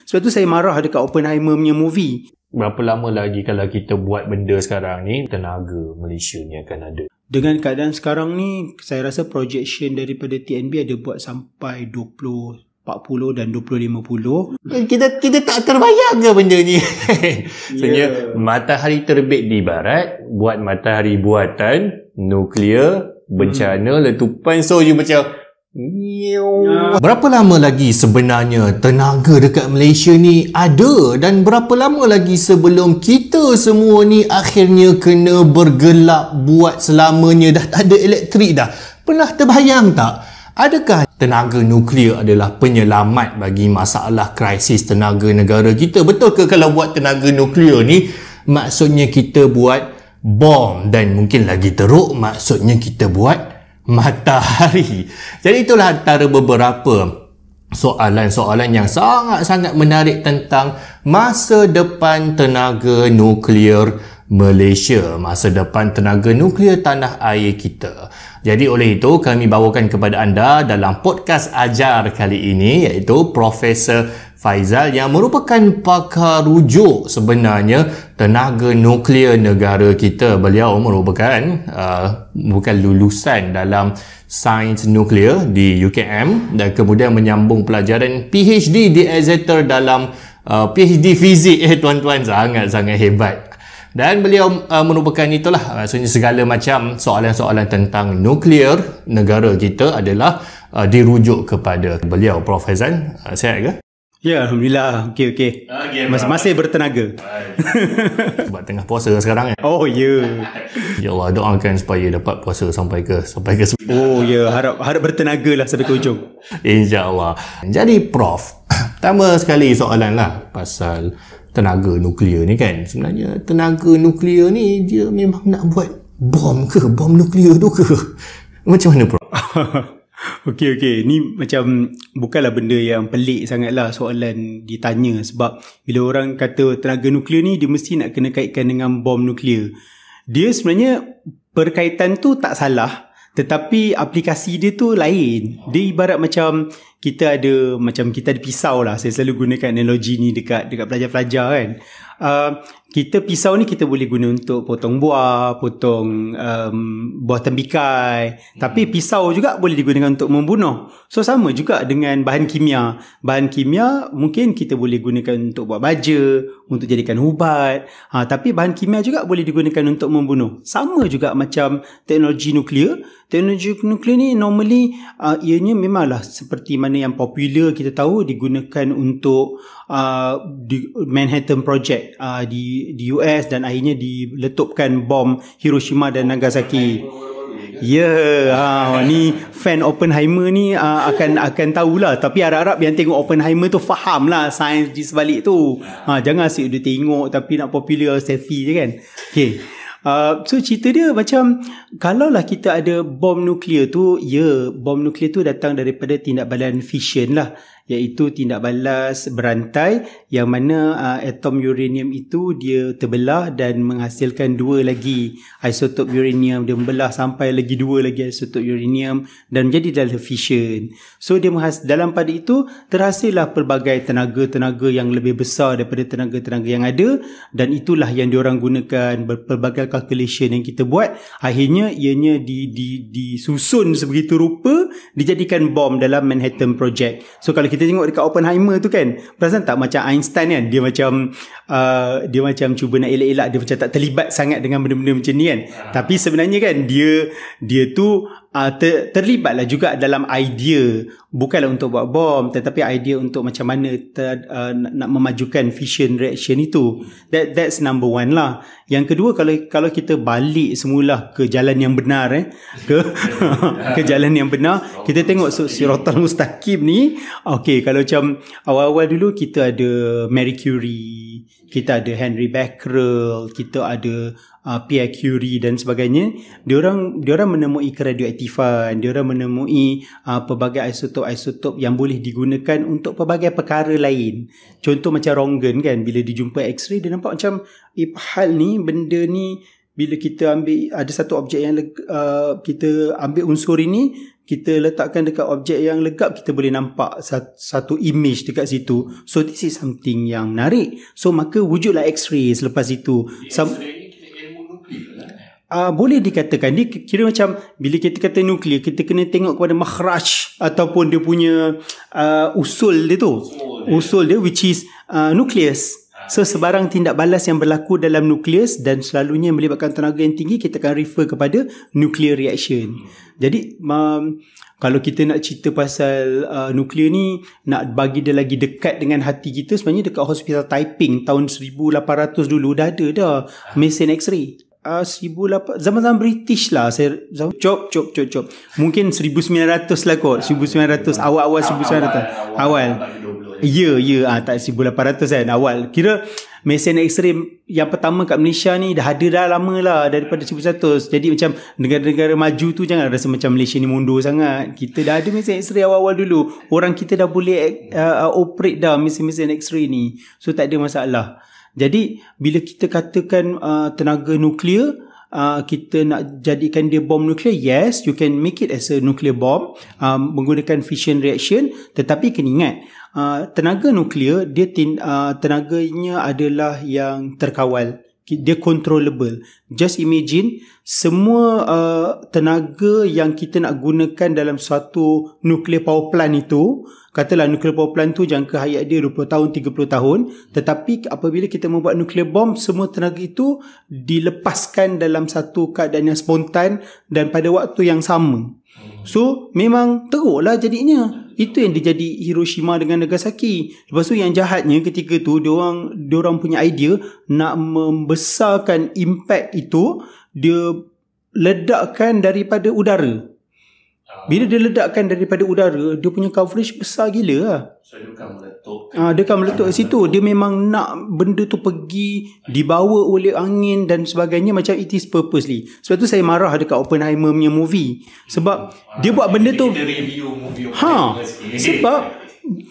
Sebab tu saya marah dekat Oppenheimer punya movie. Berapa lama lagi kalau kita buat benda sekarang ni, tenaga Malaysia ni akan ada? Dengan keadaan sekarang ni, saya rasa projection daripada TNB ada buat sampai 2040 dan 2050. Kita tak terbayang ke benda ni? Sebenarnya matahari terbit di barat, buat matahari buatan, nuklear, bencana, letupan, so you macam berapa lama lagi sebenarnya tenaga dekat Malaysia ni ada, dan berapa lama lagi sebelum kita semua ni akhirnya kena bergelap buat selamanya, dah tak ada elektrik dah? Pernah terbayang tak? Adakah tenaga nuklear adalah penyelamat bagi masalah krisis tenaga negara kita? Betul ke kalau buat tenaga nuklear ni maksudnya kita buat bom, dan mungkin lagi teruk maksudnya kita buat matahari? Jadi itulah antara beberapa soalan-soalan yang sangat-sangat menarik tentang masa depan tenaga nuklear Malaysia, masa depan tenaga nuklear tanah air kita. Jadi oleh itu kami bawakan kepada anda dalam podcast ajar kali ini, iaitu Profesor Faizal yang merupakan pakar rujuk sebenarnya tenaga nuklear negara kita. Beliau merupakan bukan lulusan dalam sains nuklear di UKM dan kemudian menyambung pelajaran PhD di Exeter dalam PhD fizik. Tuan-tuan, sangat-sangat hebat. Dan beliau merupakan itulah, maksudnya segala macam soalan-soalan tentang nuklear negara kita adalah dirujuk kepada beliau. Prof Faizal, sihat ke? Ya, Alhamdulillah. Okey. Masih bertenaga. Sebab tengah puasa sekarang kan? Oh, ya. Ya Allah, doakan supaya dapat puasa sampai ke Oh, ya. Harap bertenaga lah sampai ke ujung. InsyaAllah. Jadi, Prof, pertama sekali soalan lah pasal tenaga nuklear ni kan. Sebenarnya tenaga nuklear ni dia memang nak buat bom ke? Bom nuklear tu ke? Macam mana, Prof? Okey. Ni macam bukanlah benda yang pelik sangatlah soalan ditanya, sebab bila orang kata tenaga nuklear ni, dia mesti nak kena kaitkan dengan bom nuklear. Dia sebenarnya perkaitan tu tak salah, tetapi aplikasi dia tu lain. Dia ibarat macam kita ada pisau lah. Saya selalu gunakan analogi ni dekat pelajar-pelajar kan. Kita pisau ni kita boleh guna untuk potong buah, potong buah tembikai. Tapi pisau juga boleh digunakan untuk membunuh. So sama juga dengan bahan kimia. Bahan kimia mungkin kita boleh gunakan untuk buat baja, untuk jadikan ubat. Tapi bahan kimia juga boleh digunakan untuk membunuh. Sama juga macam teknologi nuklear. Teknologi nuklear ni normally ianya memanglah seperti mana yang popular kita tahu, digunakan untuk di Manhattan Project di US, dan akhirnya diletupkan bom Hiroshima dan Nagasaki. Ni fan Oppenheimer ni akan tahulah. Tapi harap-harap yang tengok Oppenheimer tu faham lah sains di sebalik tu. Jangan asyik dia tengok tapi nak popular selfie je kan. Okay. So cerita dia macam, kalaulah kita ada bom nuklear tu, bom nuklear tu datang daripada tindak balan fission lah, iaitu tindak balas berantai, yang mana atom uranium itu dia terbelah dan menghasilkan dua lagi isotop uranium. Dia membelah sampai lagi dua lagi isotop uranium dan menjadi dalam fission. So dia dalam pada itu terhasillah pelbagai tenaga-tenaga yang lebih besar daripada tenaga-tenaga yang ada, dan itulah yang diorang gunakan berpelbagai calculation yang kita buat. Akhirnya ianya disusun sebegitu rupa, dijadikan bom dalam Manhattan Project. So kalau kita tengok dekat Oppenheimer tu kan, perasan tak macam Einstein kan, dia macam cuba nak elak-elak, dia macam tak terlibat sangat dengan benda-benda macam ni kan. Tapi sebenarnya kan dia tu terlibatlah juga dalam idea, bukanlah untuk buat bom, tetapi idea untuk macam mana nak memajukan fission reaction itu. That's number one lah. Yang kedua, kalau kita balik semula ke jalan yang benar ke jalan yang benar, kita tengok Siratal Mustaqim ni. Okay, kalau macam awal-awal dulu kita ada Marie Curie, kita ada Henry Becquerel, kita ada Pierre Curie dan sebagainya. Diorang menemui keradioaktifan, diorang menemui pelbagai isotop-isotop yang boleh digunakan untuk pelbagai perkara lain. Contoh macam ronggen kan, bila dijumpa X-ray, dia nampak macam hal ni, benda ni, bila kita ambil ada satu objek yang kita ambil unsur ini, kita letakkan dekat objek yang legap, kita boleh nampak satu image dekat situ. So this is something yang menarik. So maka wujudlah X-ray selepas itu. Boleh dikatakan dia kira macam bila kita kata nuklear, kita kena tengok kepada makhraj ataupun dia punya usul dia tu. Usul dia which is nucleus. So sebarang tindak balas yang berlaku dalam nukleus dan selalunya melibatkan tenaga yang tinggi, kita akan refer kepada nuclear reaction. Jadi kalau kita nak cerita pasal nuklear ni, nak bagi dia lagi dekat dengan hati kita, sebenarnya dekat Hospital Taiping tahun 1800 dulu dah ada dah mesin X-ray. 1800 zaman-zaman British lah. Saya cop mungkin 1900 lah kot. 1900 awal 1900 awal. Tak 1800 kan awal. Kira mesin X-ray yang pertama kat Malaysia ni dah ada dah lama lah, daripada 1900. Jadi macam negara-negara maju tu jangan rasa macam Malaysia ni mundur sangat. Kita dah ada mesin X-ray awal-awal dulu. Orang kita dah boleh operate dah mesin-mesin X-ray ni. So tak ada masalah. Jadi bila kita katakan tenaga nuklear, kita nak jadikan dia bom nuklear, yes, you can make it as a nuclear bomb menggunakan fission reaction. Tetapi kena ingat, tenaga nuklear dia tenaganya adalah yang terkawal, dia controllable. Just imagine semua tenaga yang kita nak gunakan dalam suatu nuclear power plant itu, katalah nuclear power plant tu jangka hayat dia 20 tahun 30 tahun, tetapi apabila kita membuat nuclear bomb, semua tenaga itu dilepaskan dalam satu keadaan yang spontan dan pada waktu yang sama. So memang teruklah jadinya. Itu yang dijadi Hiroshima dengan Nagasaki. Lepas tu yang jahatnya ketika tu diorang punya idea nak membesarkan impact itu, dia ledakkan daripada udara. Bila dia ledakkan daripada udara, dia punya coverage besar gila lah. So dia akan meletup kat situ. Dia memang nak benda tu pergi, dibawa oleh angin dan sebagainya, macam it is purposely. Sebab tu saya marah dekat Oppenheimer punya movie. Sebab dia buat benda tu. Sebab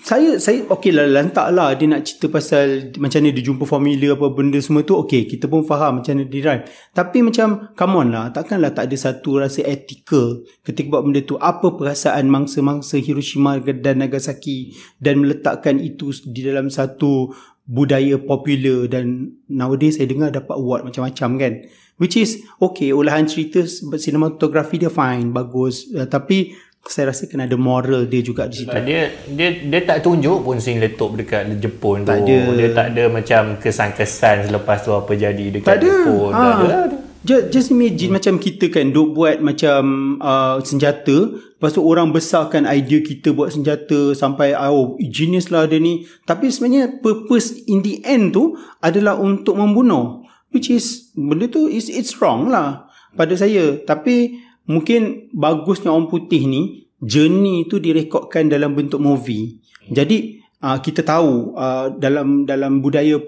saya okey lah, lantak lah dia nak cerita pasal macam mana dia jumpa formula apa benda semua tu, okey, kita pun faham macam mana dia drive. Tapi macam come on lah, takkanlah tak ada satu rasa ethical ketika buat benda tu. Apa perasaan mangsa-mangsa Hiroshima dan Nagasaki dan meletakkan itu di dalam satu budaya popular. Dan nowadays saya dengar dapat award macam-macam kan, which is okay, olahan cerita sinematografi dia fine, bagus, tapi saya rasa kena ada moral dia juga di situ. Dia tak tunjuk pun scene letup dekat Jepun tak tu. Ada. Dia tak ada macam kesan-kesan selepas tu apa jadi dekat Jepun. Tak ada. Just imagine macam kita kan duk buat macam senjata, lepas tu orang besarkan idea kita buat senjata sampai genius lah dia ni, tapi sebenarnya purpose in the end tu adalah untuk membunuh, which is benda tu it's wrong lah pada saya. Tapi mungkin bagusnya orang putih ni, journey tu direkodkan dalam bentuk movie. Jadi kita tahu dalam budaya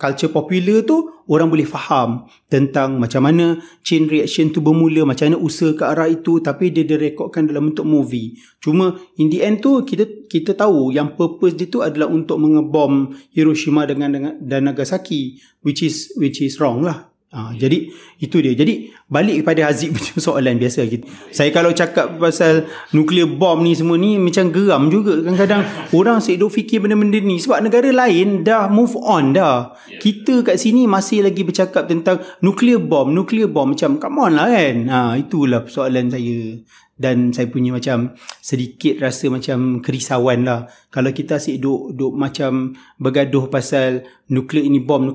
culture popular tu, orang boleh faham tentang macam mana chain reaction tu bermula, macam mana usaha ke arah itu, tapi dia direkodkan dalam bentuk movie. Cuma in the end tu kita tahu yang purpose dia tu adalah untuk mengebom Hiroshima dan Nagasaki, which is wrong lah. Jadi itu dia. Jadi balik kepada Haziq punya soalan biasa kita. Saya kalau cakap pasal nuclear bomb ni semua ni macam geram juga. Kadang-kadang orang duk fikir benda-benda ni sebab negara lain dah move on dah. Kita kat sini masih lagi bercakap tentang nuclear bomb macam come on lah kan. Itulah persoalan saya. Dan saya punya macam sedikit rasa macam kerisauan lah. Kalau kita asyik duk macam bergaduh pasal nuklear ni bom,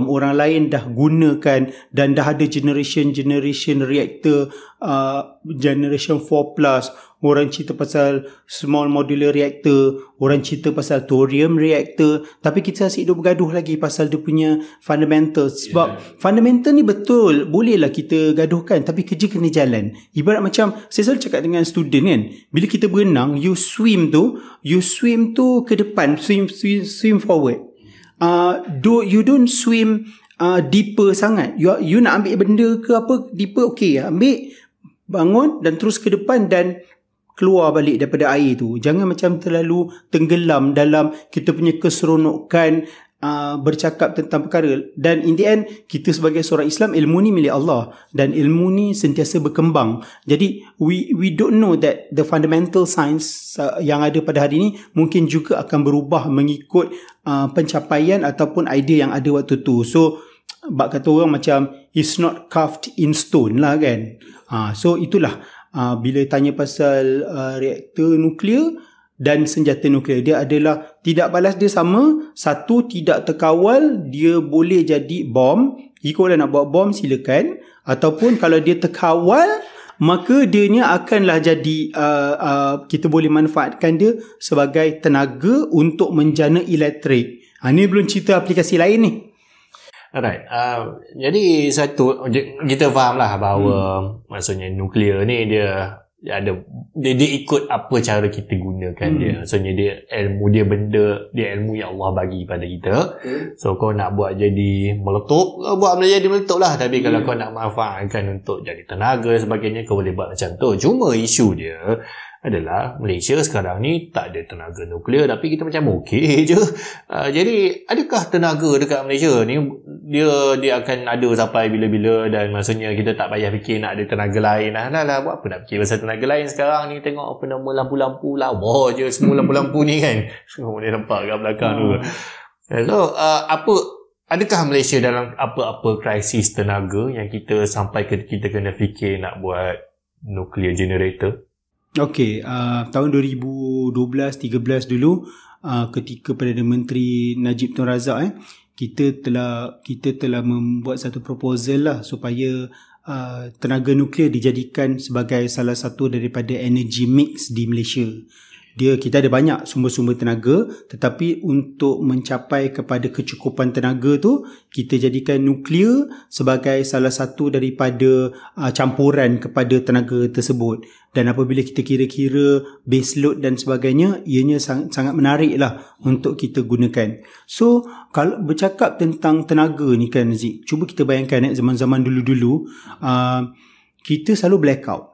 orang lain dah gunakan dan dah ada generation reactor, generation 4+. Orang cerita pasal small modular reactor, orang cerita pasal thorium reactor, tapi kita asyik duk bergaduh lagi pasal dia punya fundamental. Sebab fundamental ni betul, bolehlah kita gaduhkan, tapi kerja kena jalan. Ibarat macam saya selalu cakap dengan student kan, bila kita berenang, you swim tu ke depan, swim forward. You don't swim deeper sangat. You nak ambil benda ke apa deeper, okay, ambil, bangun dan terus ke depan dan keluar balik daripada air tu. Jangan macam terlalu tenggelam dalam kita punya keseronokan bercakap tentang perkara, dan in the end kita sebagai seorang Islam, ilmu ni milik Allah dan ilmu ni sentiasa berkembang. Jadi we don't know that the fundamental science yang ada pada hari ini mungkin juga akan berubah mengikut pencapaian ataupun idea yang ada waktu tu. So bak kata orang macam it's not carved in stone lah kan. So itulah bila tanya pasal reaktor nuklear dan senjata nuklear, dia adalah tidak balas dia sama. Satu, tidak terkawal, dia boleh jadi bom. Jika orang nak buat bom silakan, ataupun kalau dia terkawal maka dianya akanlah jadi kita boleh manfaatkan dia sebagai tenaga untuk menjana elektrik. Ni belum cerita aplikasi lain ni. Alright. Jadi satu, kita faham lah bahawa maksudnya nuklear ni dia ikut apa cara kita gunakan dia. Maksudnya dia ilmu yang Allah bagi pada kita. So kau nak buat jadi meletup, buat jadi meletup lah. Tapi kalau kau nak manfaatkan untuk jadi tenaga sebagainya, kau boleh buat macam tu. Cuma isu dia adalah Malaysia sekarang ni tak ada tenaga nuklear, tapi kita macam okey je. Jadi adakah tenaga dekat Malaysia ni dia akan ada sampai bila-bila, dan maksudnya kita tak payah fikir nak ada tenaga lain lah. Buat apa nak fikir pasal tenaga lain sekarang ni? Tengok apa nama lampu-lampu lawa je semua lampu-lampu ni kan. Boleh nampak kat belakang tu. So adakah Malaysia dalam apa-apa krisis tenaga yang kita sampai kita kena fikir nak buat nuclear generator? Okey, tahun 2012-13 dulu, ketika Perdana Menteri Najib Tun Razak kita telah membuat satu proposal lah supaya tenaga nuklear dijadikan sebagai salah satu daripada energy mix di Malaysia. Kita ada banyak sumber-sumber tenaga, tetapi untuk mencapai kepada kecukupan tenaga tu, kita jadikan nuklear sebagai salah satu daripada campuran kepada tenaga tersebut. Dan apabila kita kira-kira base load dan sebagainya, ianya sangat menarik lah untuk kita gunakan. So kalau bercakap tentang tenaga ni kan Zik, cuba kita bayangkan zaman-zaman dulu-dulu, kita selalu blackout.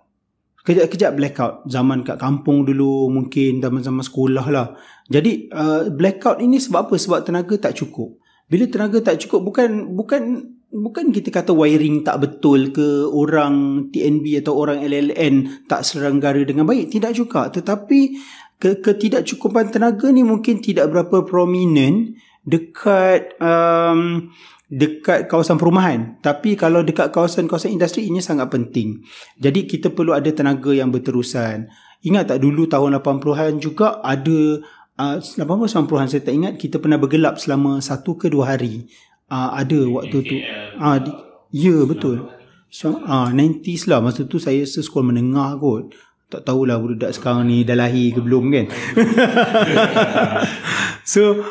Kejap-kejap blackout. Zaman kat kampung dulu, mungkin zaman-zaman sekolah lah. Jadi blackout ini sebab apa? Sebab tenaga tak cukup. Bila tenaga tak cukup, bukan kita kata wiring tak betul ke, orang TNB atau orang LLN tak selenggara dengan baik. Tidak juga. Tetapi ketidakcukupan tenaga ni mungkin tidak berapa prominent dekat kawasan perumahan, tapi kalau dekat kawasan-kawasan industri ini sangat penting. Jadi kita perlu ada tenaga yang berterusan. Ingat tak dulu tahun 80-an juga ada 80-90-an, saya tak ingat, kita pernah bergelap selama 1 ke 2 hari. Ada waktu tu. Ya betul. So 90s lah, masa tu saya sekolah menengah kot. Tak tahulah budak sekarang ni dah lahir ke belum kan. So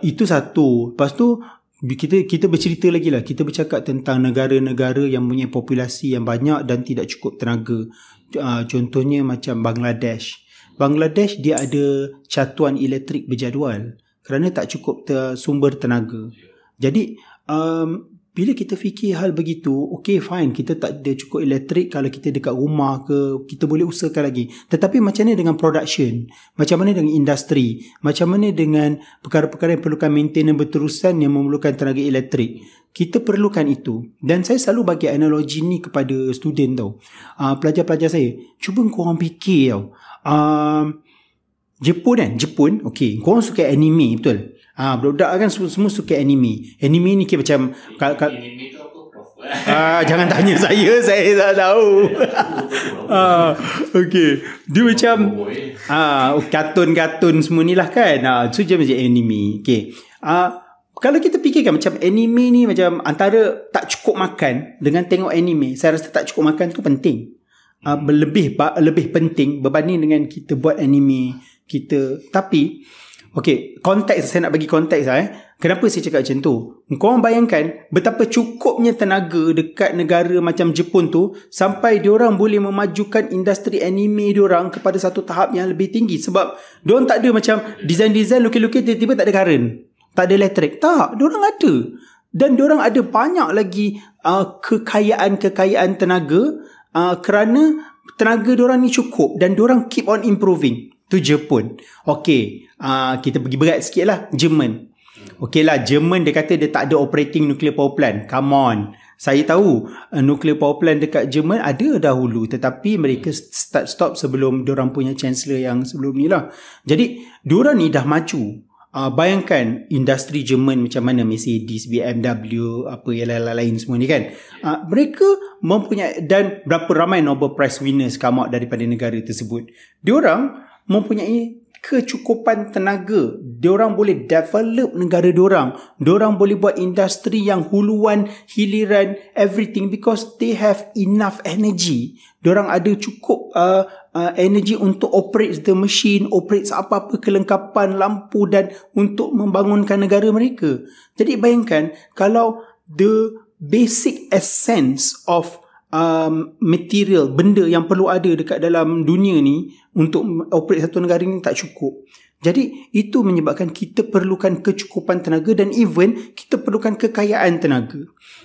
itu satu. Lepas tu kita bercerita lagi lah. Kita bercakap tentang negara-negara yang punya populasi yang banyak dan tidak cukup tenaga. Contohnya macam Bangladesh. Bangladesh dia ada catuan elektrik berjadual kerana tak cukup sumber tenaga. Jadi bila kita fikir hal begitu, okay fine, kita tak ada cukup elektrik kalau kita dekat rumah ke, kita boleh usahakan lagi. Tetapi macam mana dengan production? Macam mana dengan industri? Macam mana dengan perkara-perkara yang perlukan maintenance berterusan yang memerlukan tenaga elektrik? Kita perlukan itu. Dan saya selalu bagi analogi ni kepada student tau. Pelajar-pelajar saya, cuba korang fikir tau. Jepun, okay, korang suka anime, betul? Budak-budak kan semua suka anime. Anime ni kira macam anime tu apa, Prof? Jangan tanya saya tak tahu. Okay, dia macam kartun-kartun semua ni lah kan. So dia macam anime. Okay, kalau kita fikirkan macam anime ni, macam antara tak cukup makan dengan tengok anime, saya rasa tak cukup makan tu penting. Lebih penting berbanding dengan kita buat anime kita. Tapi okey, konteks, saya nak bagi konteks kenapa saya cakap macam tu. Korang bayangkan betapa cukupnya tenaga dekat negara macam Jepun tu, sampai diorang boleh memajukan industri anime diorang kepada satu tahap yang lebih tinggi. Sebab diorang tak ada macam design lukis-lukis tiba-tiba tak ada current, tak ada elektrik. Tak, diorang ada. Dan diorang ada banyak lagi kekayaan tenaga kerana tenaga diorang ni cukup dan diorang keep on improving. Tu Jepun. Okey, kita pergi berat sikit lah, Jerman. Okey lah, Jerman dia kata dia tak ada operating nuclear power plant. Come on. Saya tahu nuclear power plant dekat Jerman ada dahulu, tetapi mereka stop sebelum diorang punya chancellor yang sebelum ni lah. Jadi diorang ni dah maju. Bayangkan industri Jerman macam mana, Mercedes, BMW, apa yang lain-lain semua ni kan. Mereka mempunyai, dan berapa ramai Nobel Prize winners come out daripada negara tersebut. Diorang mempunyai kecukupan tenaga. Diorang boleh develop negara diorang. Diorang boleh buat industri yang huluan, hiliran, everything, because they have enough energy. Diorang ada cukup energy untuk operate the machine, operate apa-apa kelengkapan lampu dan untuk membangunkan negara mereka. Jadi bayangkan kalau the basic essence of material, benda yang perlu ada dekat dalam dunia ni untuk operate satu negara ni tak cukup. Jadi itu menyebabkan kita perlukan kecukupan tenaga dan even kita perlukan kekayaan tenaga.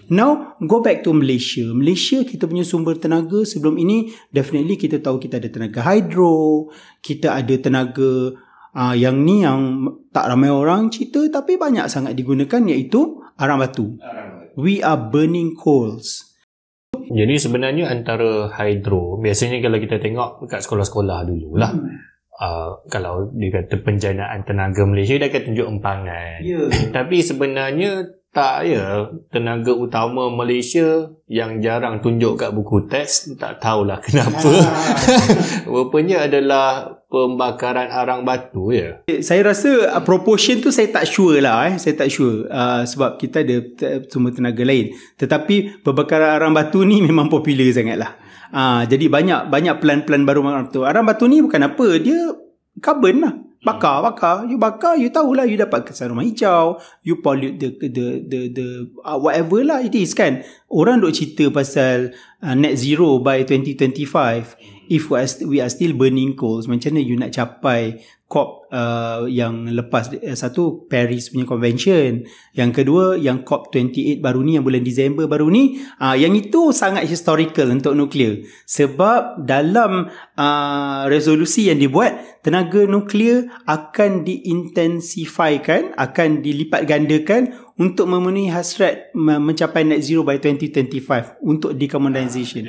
Now go back to Malaysia. Malaysia kita punya sumber tenaga sebelum ini definitely kita tahu kita ada tenaga hydro, kita ada tenaga yang ni yang tak ramai orang cerita tapi banyak sangat digunakan, iaitu arang batu. We are burning coals. Jadi sebenarnya antara hydro, biasanya kalau kita tengok dekat sekolah-sekolah dulu lah, kalau dia kata penjanaan tenaga Malaysia, dia akan tunjuk empangan. Tapi sebenarnya tak ya. Tenaga utama Malaysia yang jarang tunjuk kat buku teks, tak tahulah kenapa. Rupanya adalah pembakaran arang batu ya. Saya rasa proportion tu saya tak sure lah. Saya tak sure sebab kita ada sumber tenaga lain. Tetapi pembakaran arang batu ni memang popular sangat lah. Jadi banyak plan-plan baru arang batu. Arang batu ni bukan apa, dia carbon lah. Bakar, you tahulah, you dapat kesan rumah hijau, you pollute the whatever lah it is kan. Orang duk cerita pasal net zero by 2025. If we are still burning coals, macam mana you nak capai COP yang lepas, satu Paris punya convention, yang kedua yang COP 28 baru ni yang bulan Disember baru ni, yang itu sangat historical untuk nuklear sebab dalam resolusi yang dibuat, tenaga nuklear akan diintensifikan, akan dilipat gandakan untuk memenuhi hasrat mencapai net zero by 2025 untuk decarbonisation.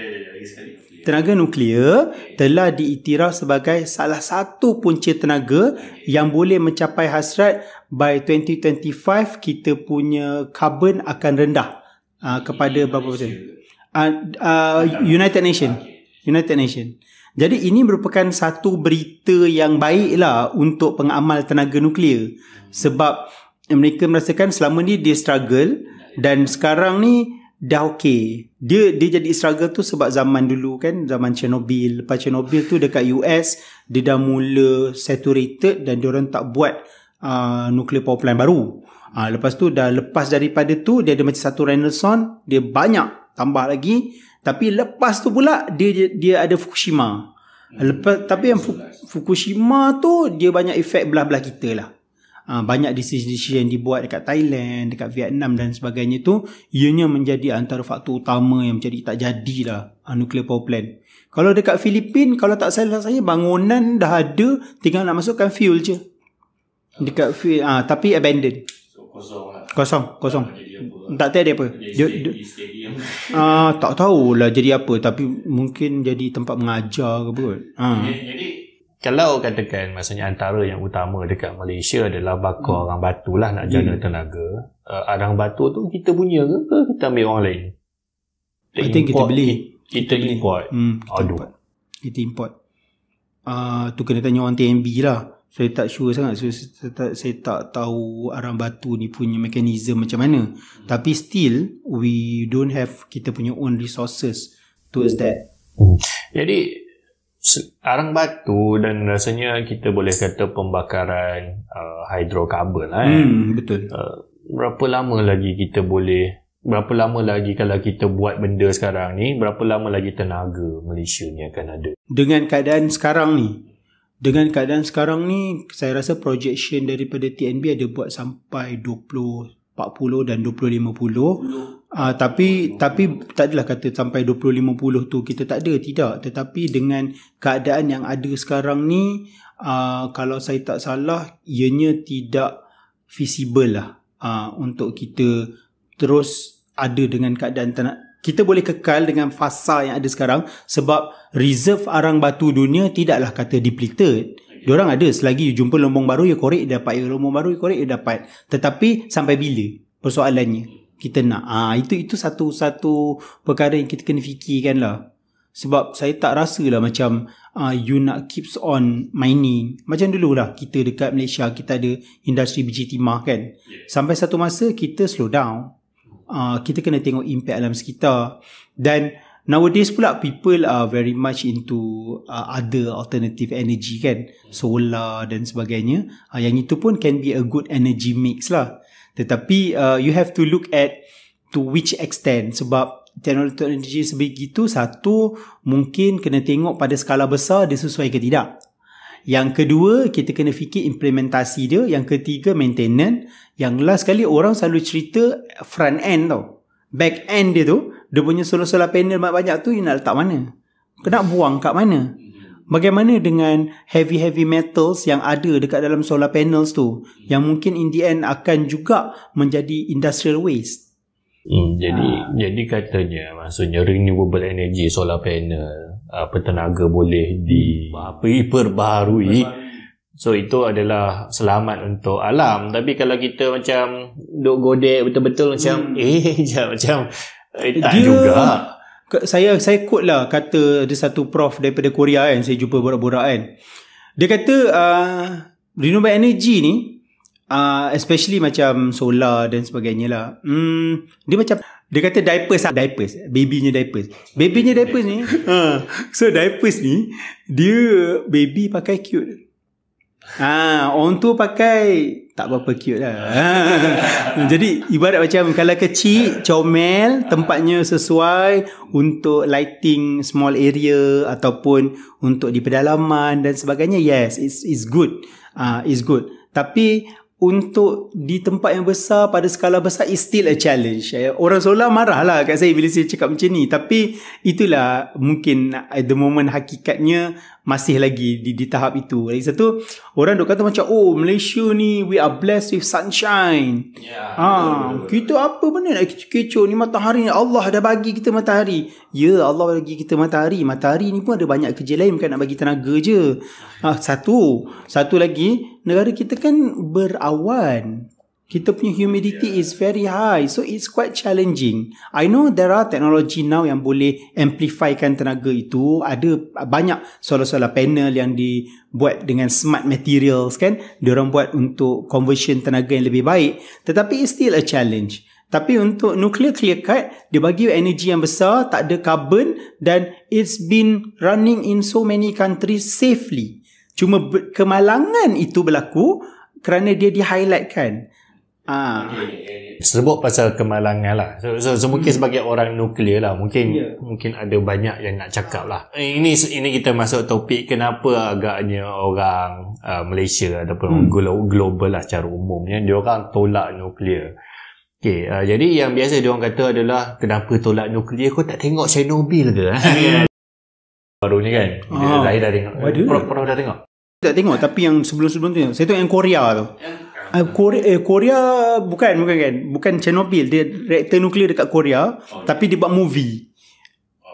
Tenaga nuklear telah diiktiraf sebagai salah satu punca tenaga yang boleh mencapai hasrat by 2025 kita punya carbon akan rendah kepada berapa persen? United Nation. Jadi ini merupakan satu berita yang baik lah untuk pengamal tenaga nuklear sebab mereka merasakan selama ni dia struggle dan sekarang ni dah okey. Dia jadi struggle tu sebab zaman dulu kan, zaman Chernobyl. Lepas Chernobyl tu dekat US dia dah mula saturated dan diorang tak buat nuclear power plant baru. Lepas tu dah lepas daripada tu dia ada macam satu renaissance, dia banyak tambah lagi. Tapi lepas tu pula dia ada Fukushima. Tapi yang Fukushima tu dia banyak efek belah-belah kita lah. Banyak decision dibuat dekat Thailand, dekat Vietnam dan sebagainya tu, ianya menjadi antara faktor utama yang menjadi tak jadilah nuclear power plant. Kalau dekat Filipin, kalau tak salah saya, bangunan dah ada, tinggal nak masukkan fuel je dekat fuel, tapi abandoned. Kosong. Tak tahu dia apa. Tak tahulah jadi apa, tapi mungkin jadi tempat mengajar ke apa kot. Jadi kalau katakan maksudnya antara yang utama dekat Malaysia adalah bakar arang batu lah nak jana tenaga. Arang batu tu kita punya ke kita ambil orang lain? I think kita beli. Kita import. Kita import. Tu kena tanya orang TNB lah. Saya tak sure sangat. Saya tak tahu arang batu ni punya mekanisme macam mana. Tapi still we don't have kita punya own resources towards that. Jadi arang batu dan rasanya kita boleh kata pembakaran hidrokarbon lah betul. Berapa lama lagi kalau kita buat benda sekarang ni, berapa lama lagi tenaga Malaysia ni akan ada? Dengan keadaan sekarang ni saya rasa projection daripada TNB ada buat sampai 2040 dan 2050. Tapi tak adalah kata sampai 2050 tu kita tak ada, tidak. Tetapi dengan keadaan yang ada sekarang ni, kalau saya tak salah, ianya tidak feasible lah untuk kita terus ada dengan keadaan kita boleh kekal dengan fasa yang ada sekarang, sebab reserve arang batu dunia tidaklah kata depleted. Diorang ada, selagi you jumpa lombong baru, you korek, you dapat. You lombong baru, you korek, you dapat. Tetapi sampai bila persoalannya kita nak? Itu satu perkara yang kita kena fikirkan lah. Sebab saya tak rasa lah macam you nak keeps on mining. Macam dulu lah kita dekat Malaysia, kita ada industri biji timah kan. Sampai satu masa kita slow down. Kita kena tengok impact alam sekitar. Dan nowadays pula people are very much into other alternative energy kan, solar dan sebagainya. Yang itu pun can be a good energy mix lah. Tetapi you have to look at to which extent, sebab teknologi sebegitu, satu mungkin kena tengok pada skala besar dia sesuai ke tidak. Yang kedua, kita kena fikir implementasi dia. Yang ketiga, maintenance. Yang last sekali, orang selalu cerita front end tau. Back end dia tu, dia punya solar panel banyak tu, you nak letak mana? Kena buang kat mana? Bagaimana dengan heavy metals yang ada dekat dalam solar panels tu, yang mungkin in the end akan juga menjadi industrial waste? Jadi katanya, maksudnya renewable energy, solar panel, tenaga boleh diperbaharui. So itu adalah selamat untuk alam. Tapi kalau kita macam duk godek betul-betul macam tak dia, juga. Saya quote lah, kata ada satu prof daripada Korea kan, saya jumpa borak-borak kan. Dia kata renewable energy ni, especially macam solar dan sebagainya lah, dia macam, dia kata diapers, babynya diapers ni so diapers ni, dia baby pakai cute, orang tu pakai tak berapa cute lah. Jadi ibarat macam kalau kecil, comel, tempatnya sesuai untuk lighting small area ataupun untuk di pedalaman dan sebagainya, yes, it's good. It's good. Tapi untuk di tempat yang besar, pada skala besar, is still a challenge. Orang solar marah lah kat saya bila saya cakap macam ni. Tapi itulah mungkin at the moment hakikatnya masih lagi di tahap itu. Lagi satu, orang duk kata macam, Malaysia ni we are blessed with sunshine. Kita apa benda nak kecoh ni, matahari ni Allah dah bagi kita matahari. Ya, Allah bagi kita matahari. Matahari ni pun ada banyak kerja lain, bukan nak bagi tenaga je. Satu lagi, negara kita kan berawan. Kita punya humidity is very high, so it's quite challenging. I know there are technology now yang boleh amplifykan tenaga itu. Ada banyak solar panel yang dibuat dengan smart materials kan. Diorang buat untuk conversion tenaga yang lebih baik. Tetapi it's still a challenge. Tapi untuk nuclear clear cut, dia bagi energy yang besar, tak ada carbon, dan it's been running in so many countries safely. Cuma kemalangan itu berlaku kerana dia di-highlightkan. Sebut pasal kemalangan lah. So mungkin sebagai orang nuklear lah, mungkin ada banyak yang nak cakap lah. Ini kita masuk topik kenapa agaknya orang Malaysia ataupun global lah secara umumnya, dia orang tolak nuklear. Okay, jadi yang biasa dia orang kata adalah, kenapa tolak nuklear, kau tak tengok Chernobyl ke? Baru ni kan, Zahid dah tengok. Prof dah tengok? Tak tengok, tapi yang sebelum-sebelum tu saya tengok yang Korea tu. Korea bukan Chernobyl, dia reaktor nuklear dekat Korea, tapi dia buat movie.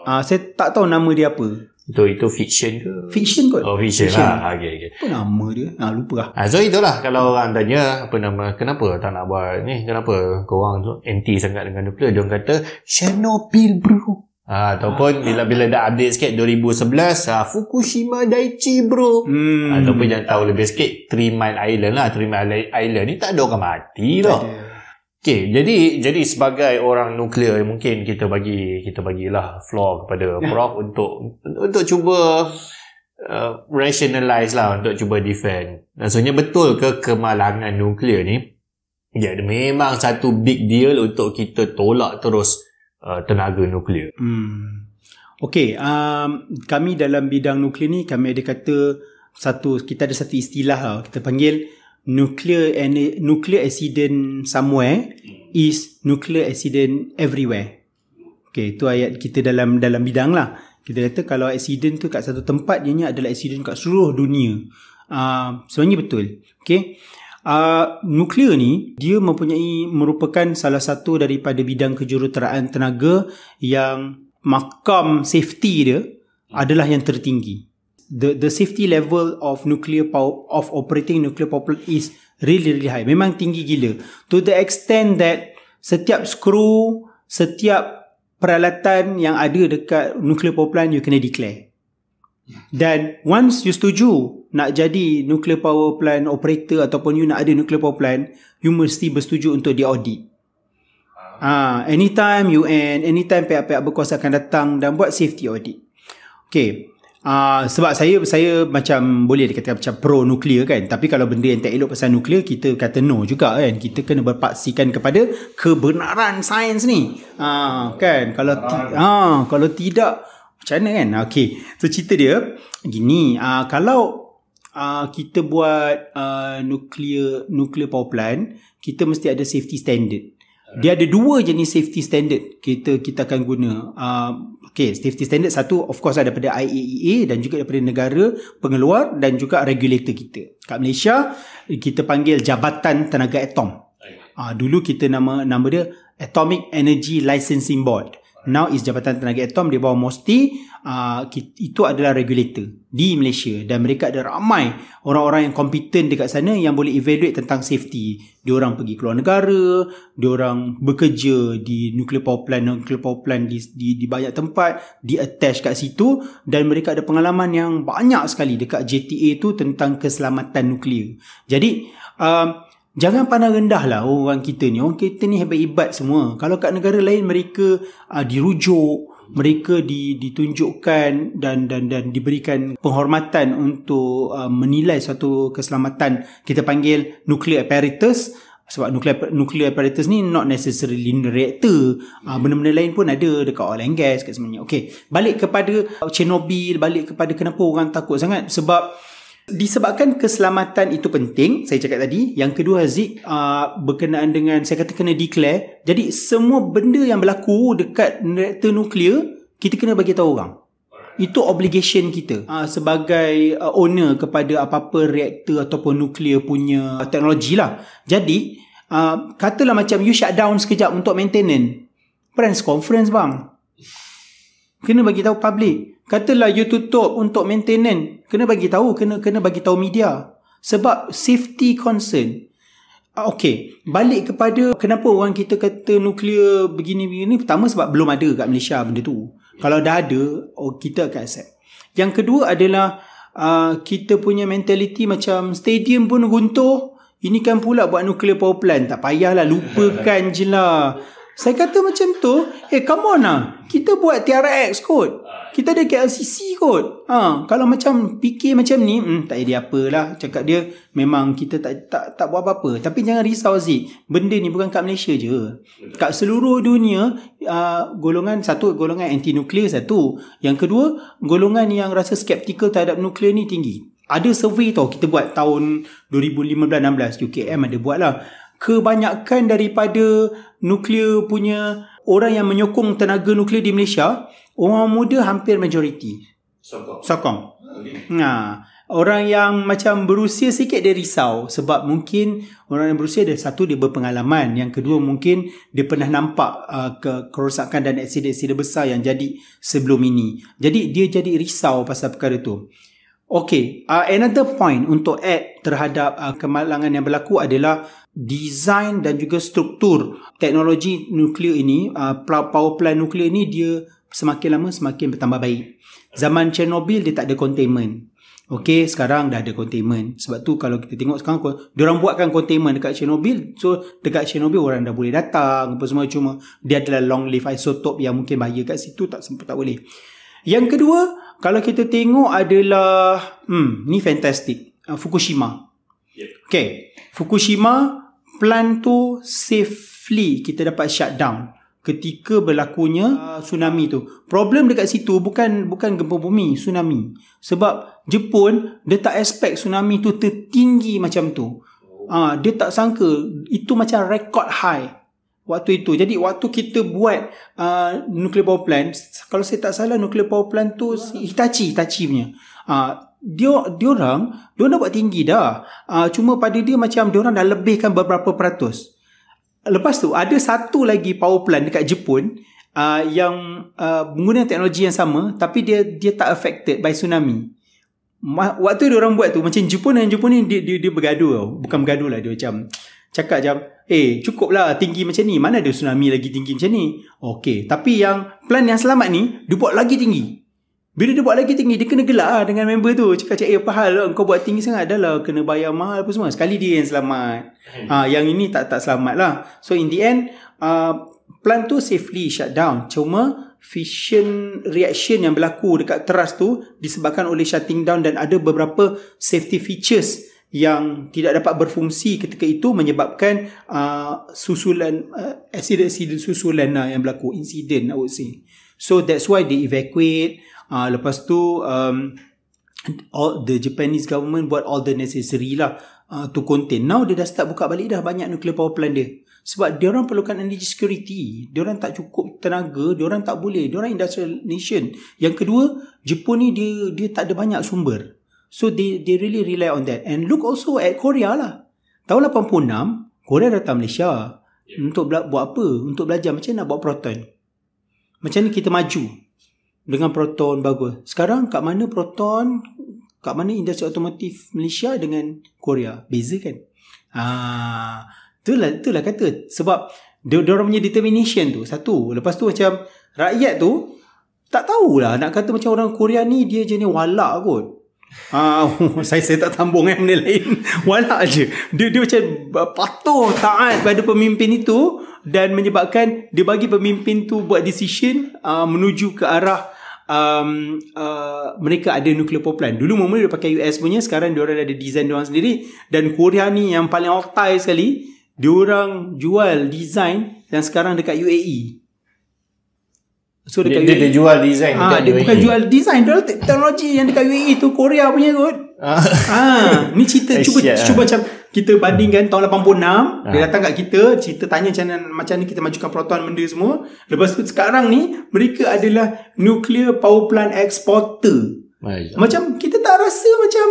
Saya tak tahu nama dia apa. Itu fiction ke? Fiction kot. Fiction lah. Okay. Apa nama dia? Lupa lah. So itulah, kalau orang tanya kenapa tak nak buat ni, kenapa korang tu anti sangat dengan nuklear, dia orang kata Chernobyl bro. Ataupun bila dah update sikit 2011, Fukushima Daiichi bro. Ataupun yang tahu lebih sikit, 3 Mile Island lah. 3 Mile Island ni tak ada orang mati tau. Okay, jadi sebagai orang nuklear, mungkin kita bagilah floor kepada Prof untuk cuba rationalize lah, untuk cuba defend. Maksudnya betul ke kemalangan nuklear ni memang satu big deal untuk kita tolak terus tenaga nuklear? Okey, kami dalam bidang nuklear ni, kami ada kata kita ada satu istilah lah, kita panggil nuclear accident somewhere is nuclear accident everywhere. Okey, itu ayat kita dalam bidang lah. Kita kata kalau accident tu kat satu tempat, ianya adalah accident kat seluruh dunia. Sebenarnya betul. Okey, Nuklear ni dia merupakan salah satu daripada bidang kejuruteraan tenaga yang makam safety dia adalah yang tertinggi. The safety level of nuclear power, of operating nuclear power plant is really high. Memang tinggi gila. To the extent that setiap skru, setiap peralatan yang ada dekat nuclear power plant you kena declare. Dan once you setuju nak jadi nuclear power plant operator ataupun you nak ada nuclear power plant, you mesti bersetuju untuk di-audit. Anytime UN, anytime pihak-pihak berkuasa akan datang dan buat safety audit. Okay. Sebab saya macam boleh dikatakan macam pro nuklear kan, tapi kalau benda yang tak elok pasal nuklear kita kata no juga kan. Kita kena berpaksikan kepada kebenaran sains ni. Kan kalau tidak macam mana kan? Okay. So cerita dia gini, kalau kita buat nuclear power plant, kita mesti ada safety standard. Dia ada dua jenis safety standard kita akan guna. Safety standard satu of course daripada IAEA dan juga daripada negara pengeluar dan juga regulator kita. Kat Malaysia kita panggil Jabatan Tenaga Atom. Dulu kita nama dia Atomic Energy Licensing Board. Now is Jabatan Tenaga Atom di bawah MOSTI. Itu adalah regulator di Malaysia dan mereka ada ramai orang-orang yang kompeten dekat sana yang boleh evaluate tentang safety. Diorang pergi keluar negara, diorang bekerja di nuclear power plant di banyak tempat, di attach kat situ dan mereka ada pengalaman yang banyak sekali dekat JTA tu tentang keselamatan nuklear. Jadi jangan pandang rendah lah orang kita ni. Orang kita ni hebat-hebat semua. Kalau kat negara lain mereka dirujuk, mereka ditunjukkan dan diberikan penghormatan untuk menilai suatu keselamatan. Kita panggil nuclear apparatus. Sebab nuclear apparatus ni not necessarily reactor. Benda-benda lain pun ada dekat oil and gas kat sebenarnya. Okay, balik kepada Chernobyl, balik kepada kenapa orang takut sangat. Sebab disebabkan keselamatan itu penting, saya cakap tadi. Yang kedua Haziq, berkenaan dengan saya kata kena declare. Jadi semua benda yang berlaku dekat reaktor nuklear kita kena bagi tahu orang. Itu obligation kita sebagai owner kepada apa-apa reaktor ataupun nuklear punya teknologi lah. Jadi katalah macam you shut down sekejap untuk maintenance, press conference bang, kena bagi tahu public. Katalah you tutup untuk maintenance, kena bagi tahu, kena bagi tahu media. Sebab safety concern. Okey, balik kepada kenapa orang kita kata nuklear begini-begini. Pertama sebab belum ada kat Malaysia benda tu. Kalau dah ada, kita akan accept. Yang kedua adalah kita punya mentality macam stadium pun runtuh, ini kan pula buat nuclear power plant. Tak payahlah, lupakan je lah. Saya kata macam tu, come on lah. Kita buat TRX kot. Kita ada KLCC kot. Kalau macam fikir macam ni, tak ada apalah. Cakap dia, memang kita tak buat apa-apa. Tapi jangan risau Zik. Benda ni bukan kat Malaysia je. Kat seluruh dunia, golongan anti-nuklear satu. Yang kedua, golongan yang rasa skeptikal terhadap nuklear ni tinggi. Ada survey tau kita buat tahun 2015-16. UKM ada buat lah. Kebanyakan daripada nuklear punya orang yang menyokong tenaga nuklear di Malaysia, orang muda hampir majoriti sokong. Orang yang macam berusia sikit dia risau sebab mungkin orang yang berusia dia satu dia berpengalaman, yang kedua mungkin dia pernah nampak kerosakan dan aksiden besar yang jadi sebelum ini. Jadi dia jadi risau pasal perkara tu. Okay, another point untuk add terhadap kemalangan yang berlaku adalah design dan juga struktur teknologi nuklear ini. Power plant nuklear ini dia semakin lama semakin bertambah baik. Zaman Chernobyl dia tak ada containment. Okay, sekarang dah ada containment. Sebab tu kalau kita tengok sekarang, diorang buatkan containment dekat Chernobyl. So dekat Chernobyl orang dah boleh datang apa semua, cuma dia adalah long life isotope yang mungkin bahaya kat situ, tak boleh. Yang kedua, kalau kita tengok adalah ni fantastic, Fukushima. Okay, Fukushima plant tu safely kita dapat shut down ketika berlakunya tsunami tu. Problem dekat situ bukan gempa bumi, tsunami. Sebab Jepun dia tak expect tsunami tu tertinggi macam tu. Dia tak sangka itu macam record high waktu itu. Jadi waktu kita buat nuclear power plant, kalau saya tak salah nuclear power plant tu Hitachi punya. diorang dah buat tinggi dah. Cuma pada dia macam diorang dah lebihkan beberapa peratus. Lepas tu ada satu lagi power plant dekat Jepun yang menggunakan teknologi yang sama, tapi dia tak affected by tsunami. Waktu diorang buat tu, macam Jepun ni dia bergaduh tau. Bukan bergaduh lah, dia macam cakap macam cukup lah tinggi macam ni, mana ada tsunami lagi tinggi macam ni. Okay, tapi yang plan yang selamat ni dia buat lagi tinggi. Bila dia buat lagi tinggi, dia kena gelak lah dengan member tu. Cakap apa hal lah, kau buat tinggi sangat, dah lah kena bayar mahal apa semua. Sekali dia yang selamat. Yang ini tak selamat lah. So in the end, plant tu safely shut down. Cuma fission reaction yang berlaku dekat teras tu disebabkan oleh shutting down, dan ada beberapa safety features yang tidak dapat berfungsi ketika itu, menyebabkan susulan accident susulan yang berlaku, incident I would say. So that's why they evacuate. Lepas tu all the Japanese government buat all the necessary lah to contain. Now dia dah start buka balik dah banyak nuclear power plant dia, sebab diorang perlukan energy security. Diorang tak cukup tenaga, diorang tak boleh, diorang industrial nation. Yang kedua, Jepun ni dia tak ada banyak sumber. So they really rely on that. And look also at Korea lah. Tahun 86 Korea datang Malaysia untuk buat apa? Untuk belajar macam nak buat proton. Macam ni kita maju dengan proton bagus. Sekarang kat mana proton, kat mana industri otomotif Malaysia dengan Korea? Beza kan? Itulah kata. Sebab diorang punya determination tu satu. Lepas tu macam rakyat tu tak tahulah nak kata macam orang Korea ni dia jenis walak kot. Saya tak sambung benda lain. Walak je. Dia macam patuh taat pada pemimpin itu, dan menyebabkan dia bagi pemimpin tu buat decision menuju ke arah mereka ada nuclear power plant. Dulu mula dia pakai US punya, sekarang dia orang ada design dia orang sendiri. Dan Korea ni yang paling altai sekali, dia orang jual design yang sekarang dekat UAE. So dekat dia jual design dekat dia UAE. Bukan jual design, dia teknologi yang dekat UAE tu Korea punya kot. Ni cerita cuba macam kita bandingkan tahun 86 dia datang kat kita, cerita tanya macam ni kita majukan proton benda semua. Lepas tu sekarang ni mereka adalah nuclear power plant exporter. Macam kita tak rasa macam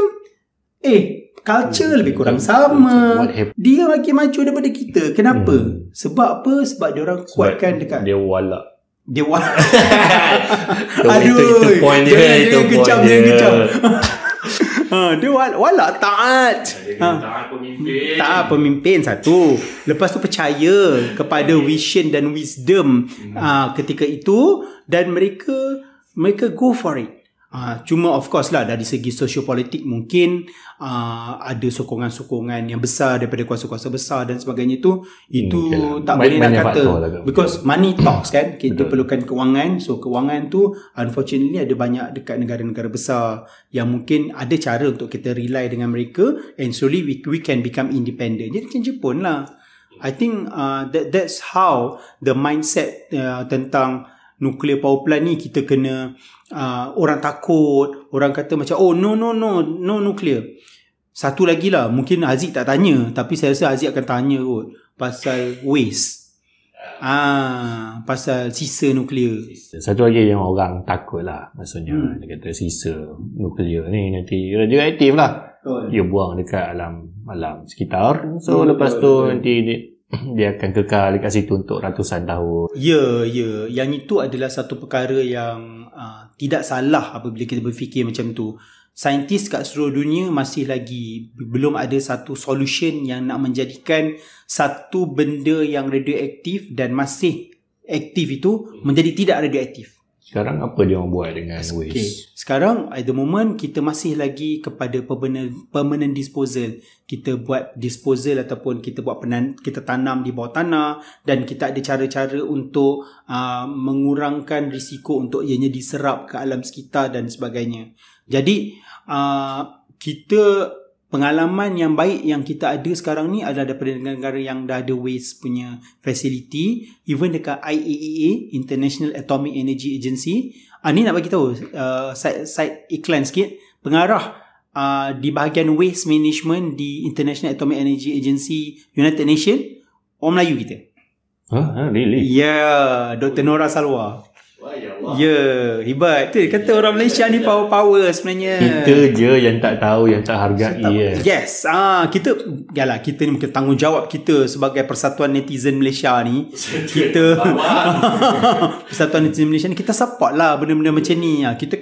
culture lebih kurang sama. Dia lagi maju daripada kita. Kenapa? Sebab apa? Sebab dia orang kuatkan dekat dia walak. Aduh, point dia kejam. Dia walak taat. Taat pemimpin satu. Lepas tu percaya kepada vision dan wisdom ketika itu, dan mereka go for it. Cuma of course lah dari segi sosiopolitik mungkin ada sokongan-sokongan yang besar daripada kuasa-kuasa besar dan sebagainya itu tak boleh nak kata, because money talks kan. Kita perlukan kewangan. So kewangan tu unfortunately ada banyak dekat negara-negara besar yang mungkin ada cara untuk kita rely dengan mereka, and slowly we can become independent. Jadi macam Jepun lah. I think that's how the mindset tentang nuclear power plant ni kita kena orang takut, orang kata macam no nuclear. Satu lagi lah, mungkin Haziq tak tanya, tapi saya rasa Haziq akan tanya kot pasal waste, pasal sisa nuklear. Satu lagi yang orang takut lah, maksudnya dia kata sisa nuklear ni nanti radioaktif lah. Dia buang dekat alam sekitar. So lepas tu nanti dia akan kekal dekat situ untuk ratusan tahun. Ya. Yang itu adalah satu perkara yang tidak salah apabila kita berfikir macam tu. Saintis kat seluruh dunia masih lagi belum ada satu solution yang nak menjadikan satu benda yang radioaktif dan masih aktif itu menjadi tidak radioaktif. Sekarang apa dia orang buat dengan waste? Sekarang at the moment kita masih lagi kepada permanent disposal. Kita buat disposal ataupun kita buat kita tanam di bawah tanah, dan kita ada cara-cara untuk mengurangkan risiko untuk ianya diserap ke alam sekitar dan sebagainya. Jadi pengalaman yang baik yang kita ada sekarang ni adalah daripada negara-negara yang dah ada waste punya facility. Even dekat IAEA, International Atomic Energy Agency, ni nak bagi tahu side iklan sikit. Pengarah di bahagian waste management di International Atomic Energy Agency United Nations, orang Melayu kita. Really? Yeah, Dr. Nora Salwa. Ya, hebat. Tu kata orang Malaysia ni power sebenarnya. Kita je yang tak tahu, yang tak hargai. Yes. Kita ni mungkin tanggungjawab kita sebagai Persatuan Netizen Malaysia ni. Kita Persatuan Netizen Malaysia ni kita support lah benda-benda macam ni. Kita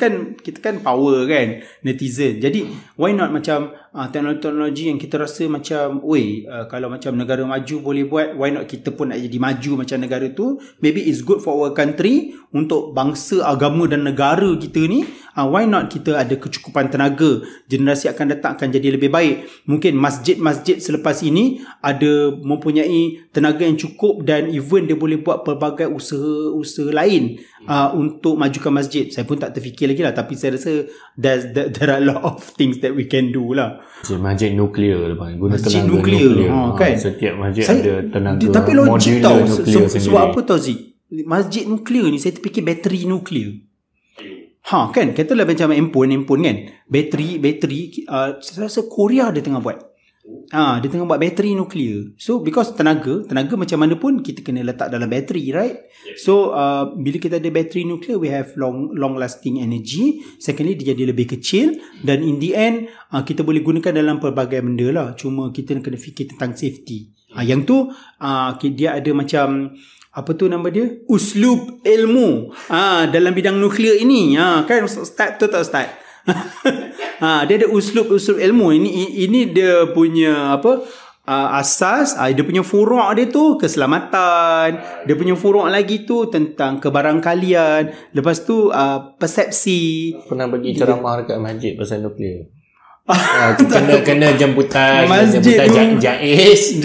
kan power kan netizen. Jadi why not macam teknologi yang kita rasa macam kalau macam negara maju boleh buat, why not kita pun nak jadi maju macam negara tu. Maybe it's good for our country, untuk bangsa, agama dan negara kita ni. Why not kita ada kecukupan tenaga, generasi akan datang akan jadi lebih baik. Mungkin masjid-masjid selepas ini ada mempunyai tenaga yang cukup, dan even dia boleh buat pelbagai usaha lain untuk majukan masjid. Saya pun tak terfikir lagi lah, tapi saya rasa there are a lot of things that we can do lah. Masjid nuklear lah, guna masjid tenaga nuklear. Kan? Setiap masjid ada tenaga tapi logik tau. Sebab apa tau Zik? Masjid nuklear ni saya terfikir bateri nuklear. Kan, katalah macam handphone kan, bateri saya rasa Korea dia tengah buat. Dia tengah buat bateri nuklear. So because tenaga macam mana pun kita kena letak dalam bateri, right? So bila kita ada bateri nuklear, we have long lasting energy. Secondly, dia jadi lebih kecil, dan in the end kita boleh gunakan dalam pelbagai benda lah. Cuma kita kena fikir tentang safety. Yang tu dia ada macam apa tu nama dia? Uslub ilmu dalam bidang nuklear ini. Kan Ustaz tu tak Ustaz? Dia ada uslub ilmu. Ini dia punya asas, dia punya furuk dia tu keselamatan, dia punya furuk lagi tu tentang kebarangkalian, lepas tu persepsi. Pernah bagi ceramah dekat masjid pasal nuklear. Kena jemputan Jais.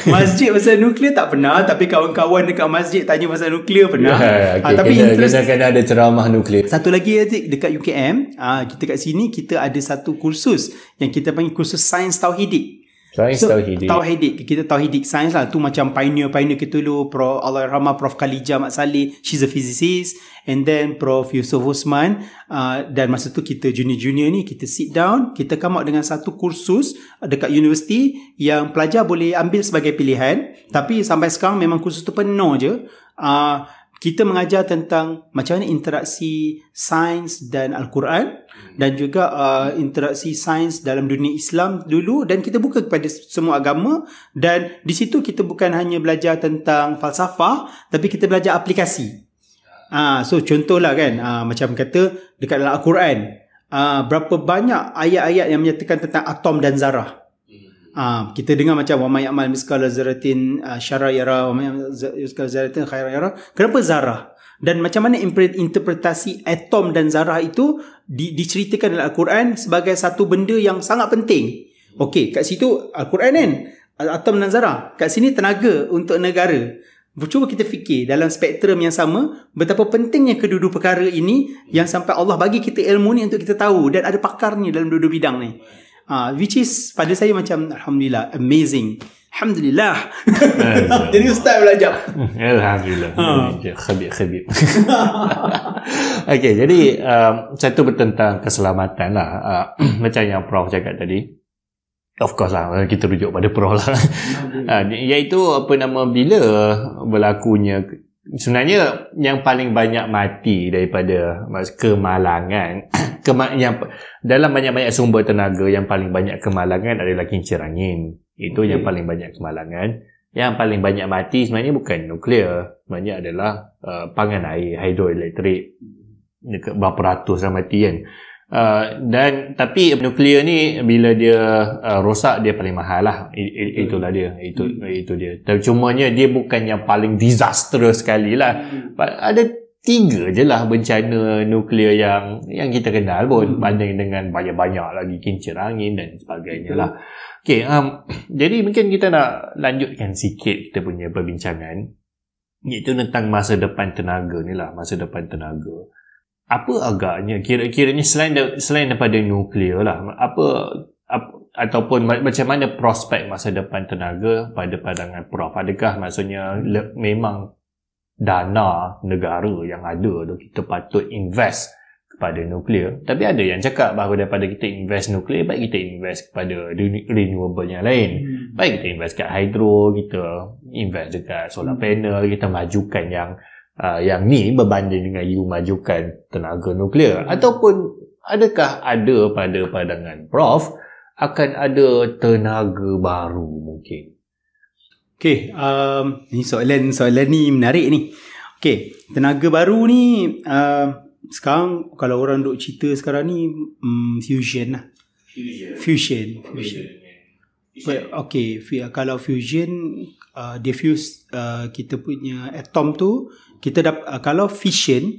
Masjid pasal nuklear tak pernah, tapi kawan-kawan dekat masjid tanya pasal nuklear pernah. Tapi kena ada ceramah nuklear. Satu lagi dekat UKM, kita kat sini kita ada satu kursus yang kita panggil kursus Sains Tauhidik. Tauhidik. Kita Tauhidik Sains lah. Tu macam pioneer kita dulu. Allahyarhamah Prof. Khalija Mat Saleh, she's a physicist. And then Prof. Yusuf Osman. Dan masa tu kita junior ni, kita sit down, kita come out dengan satu kursus dekat universiti yang pelajar boleh ambil sebagai pilihan. Tapi sampai sekarang memang kursus tu penuh je. Kita mengajar tentang macam mana interaksi sains dan Al-Quran, dan juga interaksi sains dalam dunia Islam dulu, dan kita buka kepada semua agama. Dan di situ kita bukan hanya belajar tentang falsafah, tapi kita belajar aplikasi. So contohlah kan, macam kata dekat dalam Al-Quran, berapa banyak ayat-ayat yang menyatakan tentang atom dan zarah. Kita dengar macam wa may ya'mal mithqala dzarratin syarran yara wa may ya'mal mithqala dzarratin khairan yara. Kenapa zarah? Dan macam mana interpretasi atom dan zarah itu diceritakan dalam Al-Quran sebagai satu benda yang sangat penting. Okey, kat situ Al-Quran kan, atom dan zarah. Kat sini tenaga untuk negara. Cuba kita fikir dalam spektrum yang sama, betapa pentingnya kedua-dua perkara ini, yang sampai Allah bagi kita ilmu ni untuk kita tahu, dan ada pakarnya dalam dua-dua bidang ni. Which is pada saya macam alhamdulillah, amazing. Alhamdulillah. Jadi ustaz belajar. Alhamdulillah. Khabib. Okey, jadi satu bertentang keselamatan lah. Macam yang Prof cakap tadi. Of course lah, kita rujuk pada Prof lah. Iaitu bila berlakunya, sebenarnya yang paling banyak mati daripada kemalangan, yang dalam banyak-banyak sumber tenaga, yang paling banyak kemalangan adalah kincir angin. Itu yang paling banyak kemalangan. Yang paling banyak mati sebenarnya bukan nuklear, sebenarnya adalah pangan air, hidroelektrik. Berapa ratus dah mati kan. Tapi nuklear ni bila dia rosak, dia paling mahal lah. Itulah dia. Itu dia. Tapi cumanya dia bukan yang paling disastrous sekali lah. Ada 3 je lah bencana nuklear yang kita kenal pun, banding dengan banyak-banyak lagi kincir angin dan sebagainya lah. Okay, jadi mungkin kita nak lanjutkan sikit kita punya perbincangan, iaitu tentang masa depan tenaga ni lah. Masa depan tenaga, apa agaknya kira-kiranya selain daripada nuklear lah, ataupun macam mana prospek masa depan tenaga pada pandangan Prof? Adakah maksudnya memang dana negara yang ada tu kita patut invest kepada nuklear? Tapi ada yang cakap bahawa daripada kita invest nuklear, baik kita invest kepada renewable yang lain. Baik kita invest kat hydro, kita invest dekat solar panel, kita majukan yang yang ni berbanding dengan you majukan tenaga nuklear? Ataupun adakah ada pada pandangan Prof akan ada tenaga baru mungkin? Okey, ni soalan ni menarik ni. Okey, tenaga baru ni sekarang kalau orang duk cerita sekarang ni fusion lah. Fusion. Okay, kalau fusion dia fuse kita punya atom tu, kita kalau fission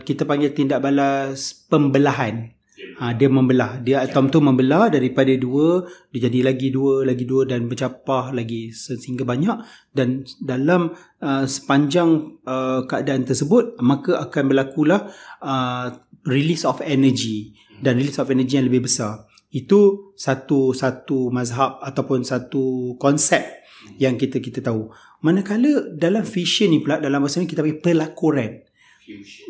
kita panggil tindak balas pembelahan. Dia membelah, dia atom tu membelah daripada 2 dia jadi lagi 2 dan bercapah lagi sehingga banyak, dan dalam sepanjang keadaan tersebut maka akan berlakulah release of energy, dan release of energy yang lebih besar. Itu satu mazhab ataupun satu konsep yang kita tahu. Manakala dalam fission ni pula, dalam bahasa ni kita panggil pelakuran.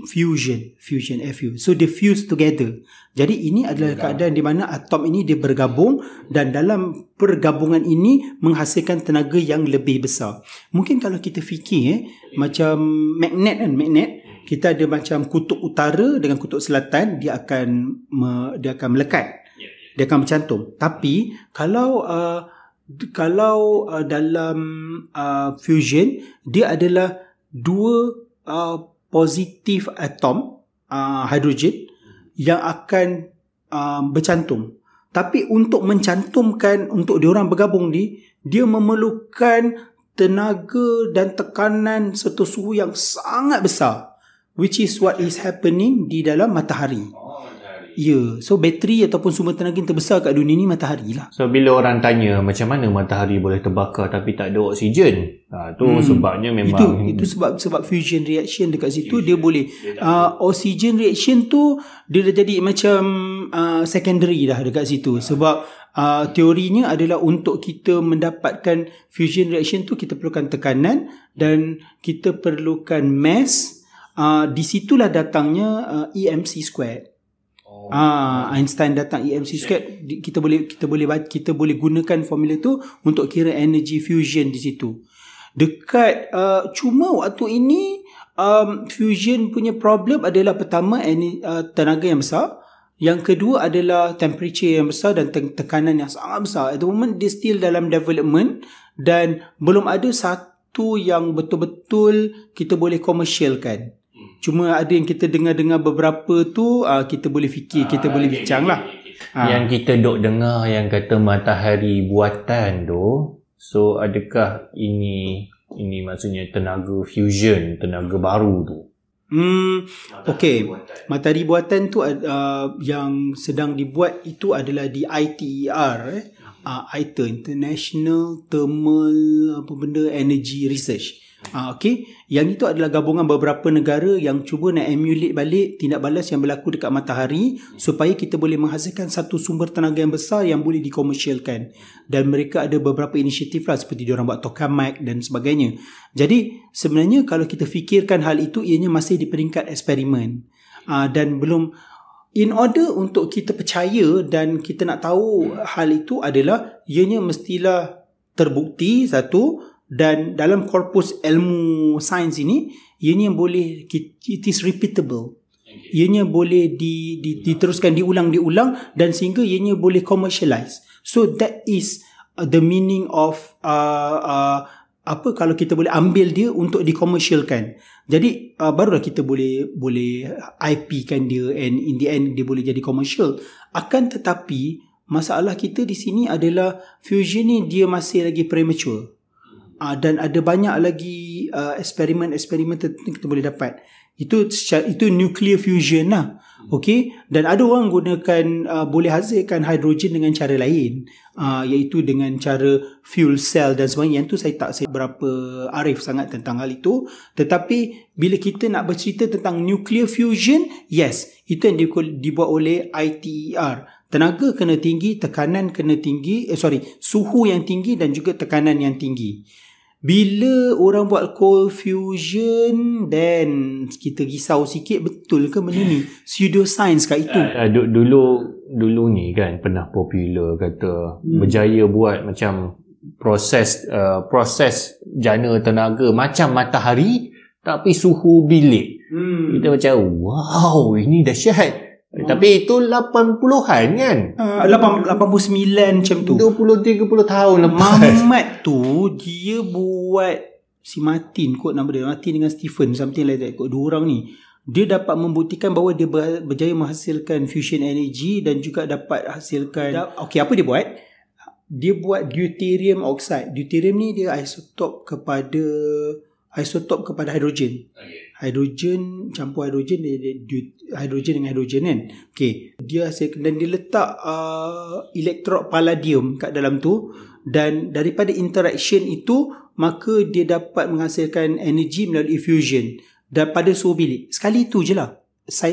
Fusion, FU. So they fuse together. Jadi ini adalah keadaan di mana atom ini dia bergabung, dan dalam pergabungan ini menghasilkan tenaga yang lebih besar. Mungkin kalau kita fikir macam magnet, kita ada macam kutub utara dengan kutub selatan, dia akan melekat. Dia akan bercantum. Tapi kalau dalam fusion, dia adalah 2 positif atom hidrogen yang akan bercantum. Tapi untuk mencantumkan, untuk diorang bergabung dia memerlukan tenaga dan tekanan serta suhu yang sangat besar, which is what is happening di dalam matahari. Ya, so bateri ataupun sumber tenaga yang terbesar kat dunia ni matahari lah. So bila orang tanya macam mana matahari boleh terbakar tapi tak ada oksigen, tu sebabnya memang itu sebab fusion reaction dekat situ dia boleh oxygen reaction tu dia dah jadi macam secondary dah dekat situ, sebab teorinya adalah untuk kita mendapatkan fusion reaction tu kita perlukan tekanan dan kita perlukan mass. Di situlah datangnya EMC squared. Einstein datang EMC squared, kita boleh gunakan formula tu untuk kira energy fusion di situ. Dekat cuma waktu ini fusion punya problem adalah pertama tenaga yang besar, yang kedua adalah temperature yang besar dan tekanan yang sangat besar. At the moment dia still dalam development dan belum ada satu yang betul-betul kita boleh commercialkan. Cuma ada yang kita dengar beberapa tu, kita boleh fikir, kita boleh bincang lah. Yang kita duk dengar yang kata matahari buatan tu, so adakah ini maksudnya tenaga fusion, tenaga baru tu? Okay, matahari buatan tu yang sedang dibuat itu adalah di ITER, ITER, International Thermal Energy Research. Okay, yang itu adalah gabungan beberapa negara yang cuba nak emulate balik tindak balas yang berlaku dekat matahari supaya kita boleh menghasilkan satu sumber tenaga yang besar yang boleh dikomersialkan. Dan mereka ada beberapa inisiatif lah, seperti diorang buat tokamak dan sebagainya. Jadi sebenarnya kalau kita fikirkan hal itu, ianya masih di peringkat eksperimen, dan belum, in order untuk kita percaya dan kita nak tahu hal itu adalah ianya mestilah terbukti satu. Dan dalam korpus ilmu sains ini, ianya boleh, it is repeatable. Ianya boleh diteruskan, diulang dan sehingga ianya boleh commercialize. So that is the meaning of kalau kita boleh ambil dia untuk dikomersialkan. Jadi barulah kita boleh IP kan dia, and in the end dia boleh jadi commercial. Akan tetapi masalah kita di sini adalah fusion ni dia masih lagi premature. Dan ada banyak lagi eksperimen tertentu kita boleh dapat. Itu nuclear fusion lah. Okay? Dan ada orang gunakan boleh hasilkan hidrogen dengan cara lain, iaitu dengan cara fuel cell dan sebagainya. Yang tu saya berapa arif sangat tentang hal itu. Tetapi bila kita nak bercerita tentang nuclear fusion, yes, itu yang dibuat oleh ITER. Tenaga kena tinggi, tekanan kena tinggi, suhu yang tinggi dan juga tekanan yang tinggi. Bila orang buat cold fusion, then kita risau sikit, betul ke benda ni? Pseudoscience kat itu. Dulu ni kan pernah popular kata berjaya buat macam proses jana tenaga macam matahari, tapi suhu bilik. Kita macam, wow, ini dahsyat. Tapi itu 80-an kan? 89 macam tu. 20-30 tahun lepas. Mamat tu dia buat si Martin kot nama dia. Martin dengan Stephen something like that kot. Dua orang ni dia dapat membuktikan bahawa dia berjaya menghasilkan fusion energy dan juga dapat hasilkan apa dia buat? Dia buat deuterium oxide. Deuterium ni dia isotop kepada hidrogen. Hidrogen campur hidrogen hidrogen dengan hidrogen kan. Okey, dia hasilkan dan dia letak elektrod palladium kat dalam tu, dan daripada interaction itu maka dia dapat menghasilkan energi melalui fusion daripada suhu bilik. Sekali tu je lah.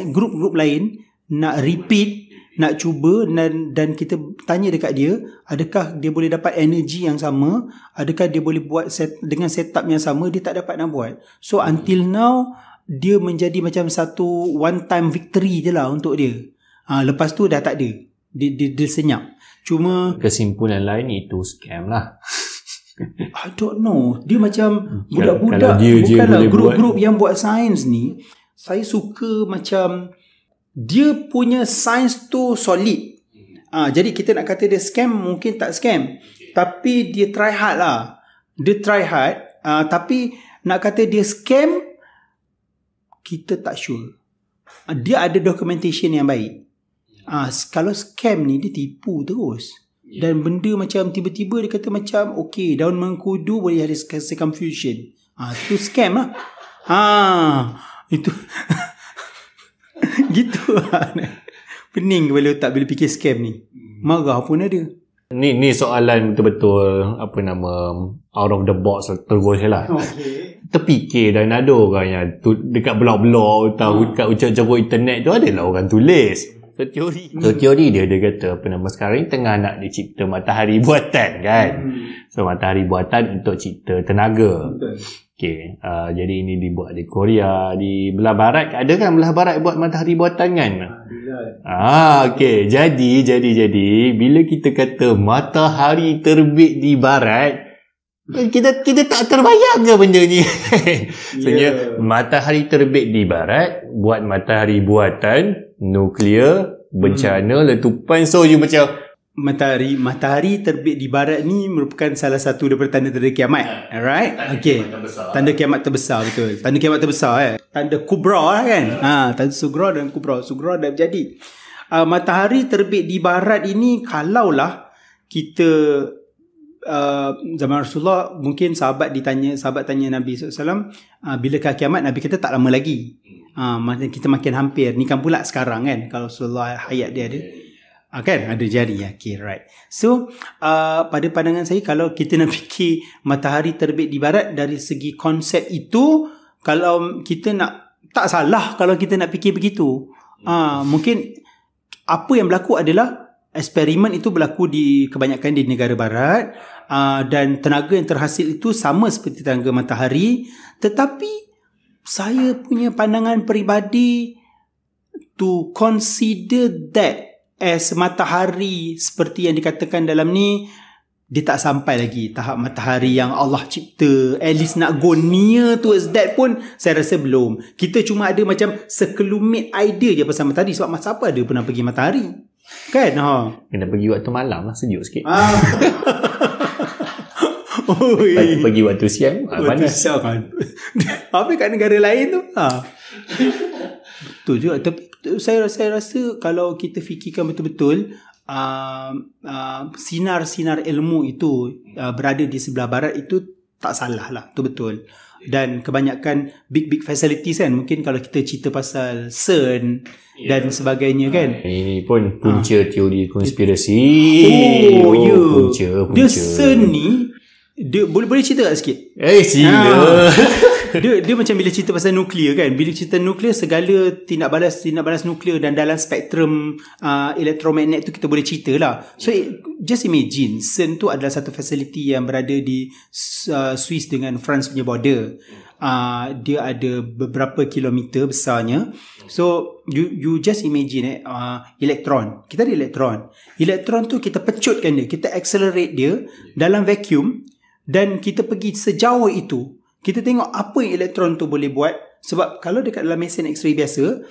Grup-grup lain nak repeat, nak cuba, dan kita tanya dekat dia, adakah dia boleh dapat energi yang sama, adakah dia boleh buat dengan setup yang sama, dia tak dapat nak buat. So until now dia menjadi macam satu one time victory je lah untuk dia. Lepas tu dah tak ada, dia senyap. Cuma kesimpulan lain itu scam lah. I don't know, dia macam budak-budak. Kalau dia bukanlah grup-grup yang buat sains ni, saya suka macam dia punya sains tu solid. Jadi kita nak kata dia scam, mungkin tak scam, tapi dia try hard lah. Dia try hard, tapi nak kata dia scam, kita tak sure. Dia ada documentation yang baik. Kalau scam ni dia tipu terus. Dan benda macam tiba-tiba dia kata macam okay, daun mengkudu boleh hasilkan fusion. Itu scam lah. Itu gitu lah. Pening kepala otak bila fikir scam ni. Marah pun ada. Ni soalan betul-betul out of the box terus lah. Okay. Terfikir dan ada orang yang dekat blog-blog tahu kat ucap-ucap internet tu adalah orang tulis. So teori dia kata sekarang ni tengah nak dicipta matahari buatan kan. So matahari buatan untuk cipta tenaga. Okay, jadi ini dibuat di Korea, di belah barat. Ada kan belah barat buat matahari buatan kan? Okay, jadi bila kita kata matahari terbit di barat, kita tak terbayang ke benda ni? Sebenarnya matahari terbit di barat buat matahari buatan, nuklear, bencana, letupan. So you macam matahari terbit di barat ni merupakan salah satu daripada tanda-tanda kiamat. Alright? Okay. Tanda kiamat terbesar, betul. Tanda kiamat terbesar Tanda kubra kan? Tanda sugra dan kubra. Sugra dah jadi. Matahari terbit di barat ini, kalaulah kita zaman Rasulullah, mungkin sahabat tanya Nabi SAW, bilakah kiamat? Nabi kata tak lama lagi. Kita makin hampir. Ni kan pula sekarang kan, kalau Rasulullah hayat dia ada. Kan ada jari. Okay, right. So pada pandangan saya, kalau kita nak fikir matahari terbit di barat dari segi konsep itu, kalau kita nak, tak salah kalau kita nak fikir begitu. Mungkin apa yang berlaku adalah eksperimen itu berlaku kebanyakan di negara barat, dan tenaga yang terhasil itu sama seperti tenaga matahari. Tetapi saya punya pandangan peribadi, to consider that as matahari seperti yang dikatakan dalam ni, dia tak sampai lagi tahap matahari yang Allah cipta. At least nak go near towards that pun saya rasa belum. Kita cuma ada macam sekelumit idea je pasal matahari. Sebab masa apa ada pernah pergi matahari kan? Kena pergi waktu malam lah, sejuk sikit. Pergi waktu siang panas kan. Apa kat negara lain tu? Betul juga. Tapi saya rasa kalau kita fikirkan betul-betul, sinar-sinar ilmu itu berada di sebelah barat itu tak salah lah. Itu betul. Dan kebanyakan big facilities kan, mungkin kalau kita cerita pasal CERN dan sebagainya kan, ini pun punca teori konspirasi. Punca. Dia CERN ni, dia boleh cerita tak sikit? Sila. Dia macam bila cerita pasal nuklear kan. Bila cerita nuklear, segala tindak balas nuklear dan dalam spektrum elektromagnet tu kita boleh cerita lah. So just imagine, CERN tu adalah satu facility yang berada di Swiss dengan France punya border. Dia ada beberapa kilometer besarnya. So you just imagine elektron. Kita ada elektron tu kita pecutkan dia, kita accelerate dia dalam vacuum, dan kita pergi sejauh itu. kita tengok apa yang elektron tu boleh buat. Sebab kalau dekat dalam mesin X-ray biasa,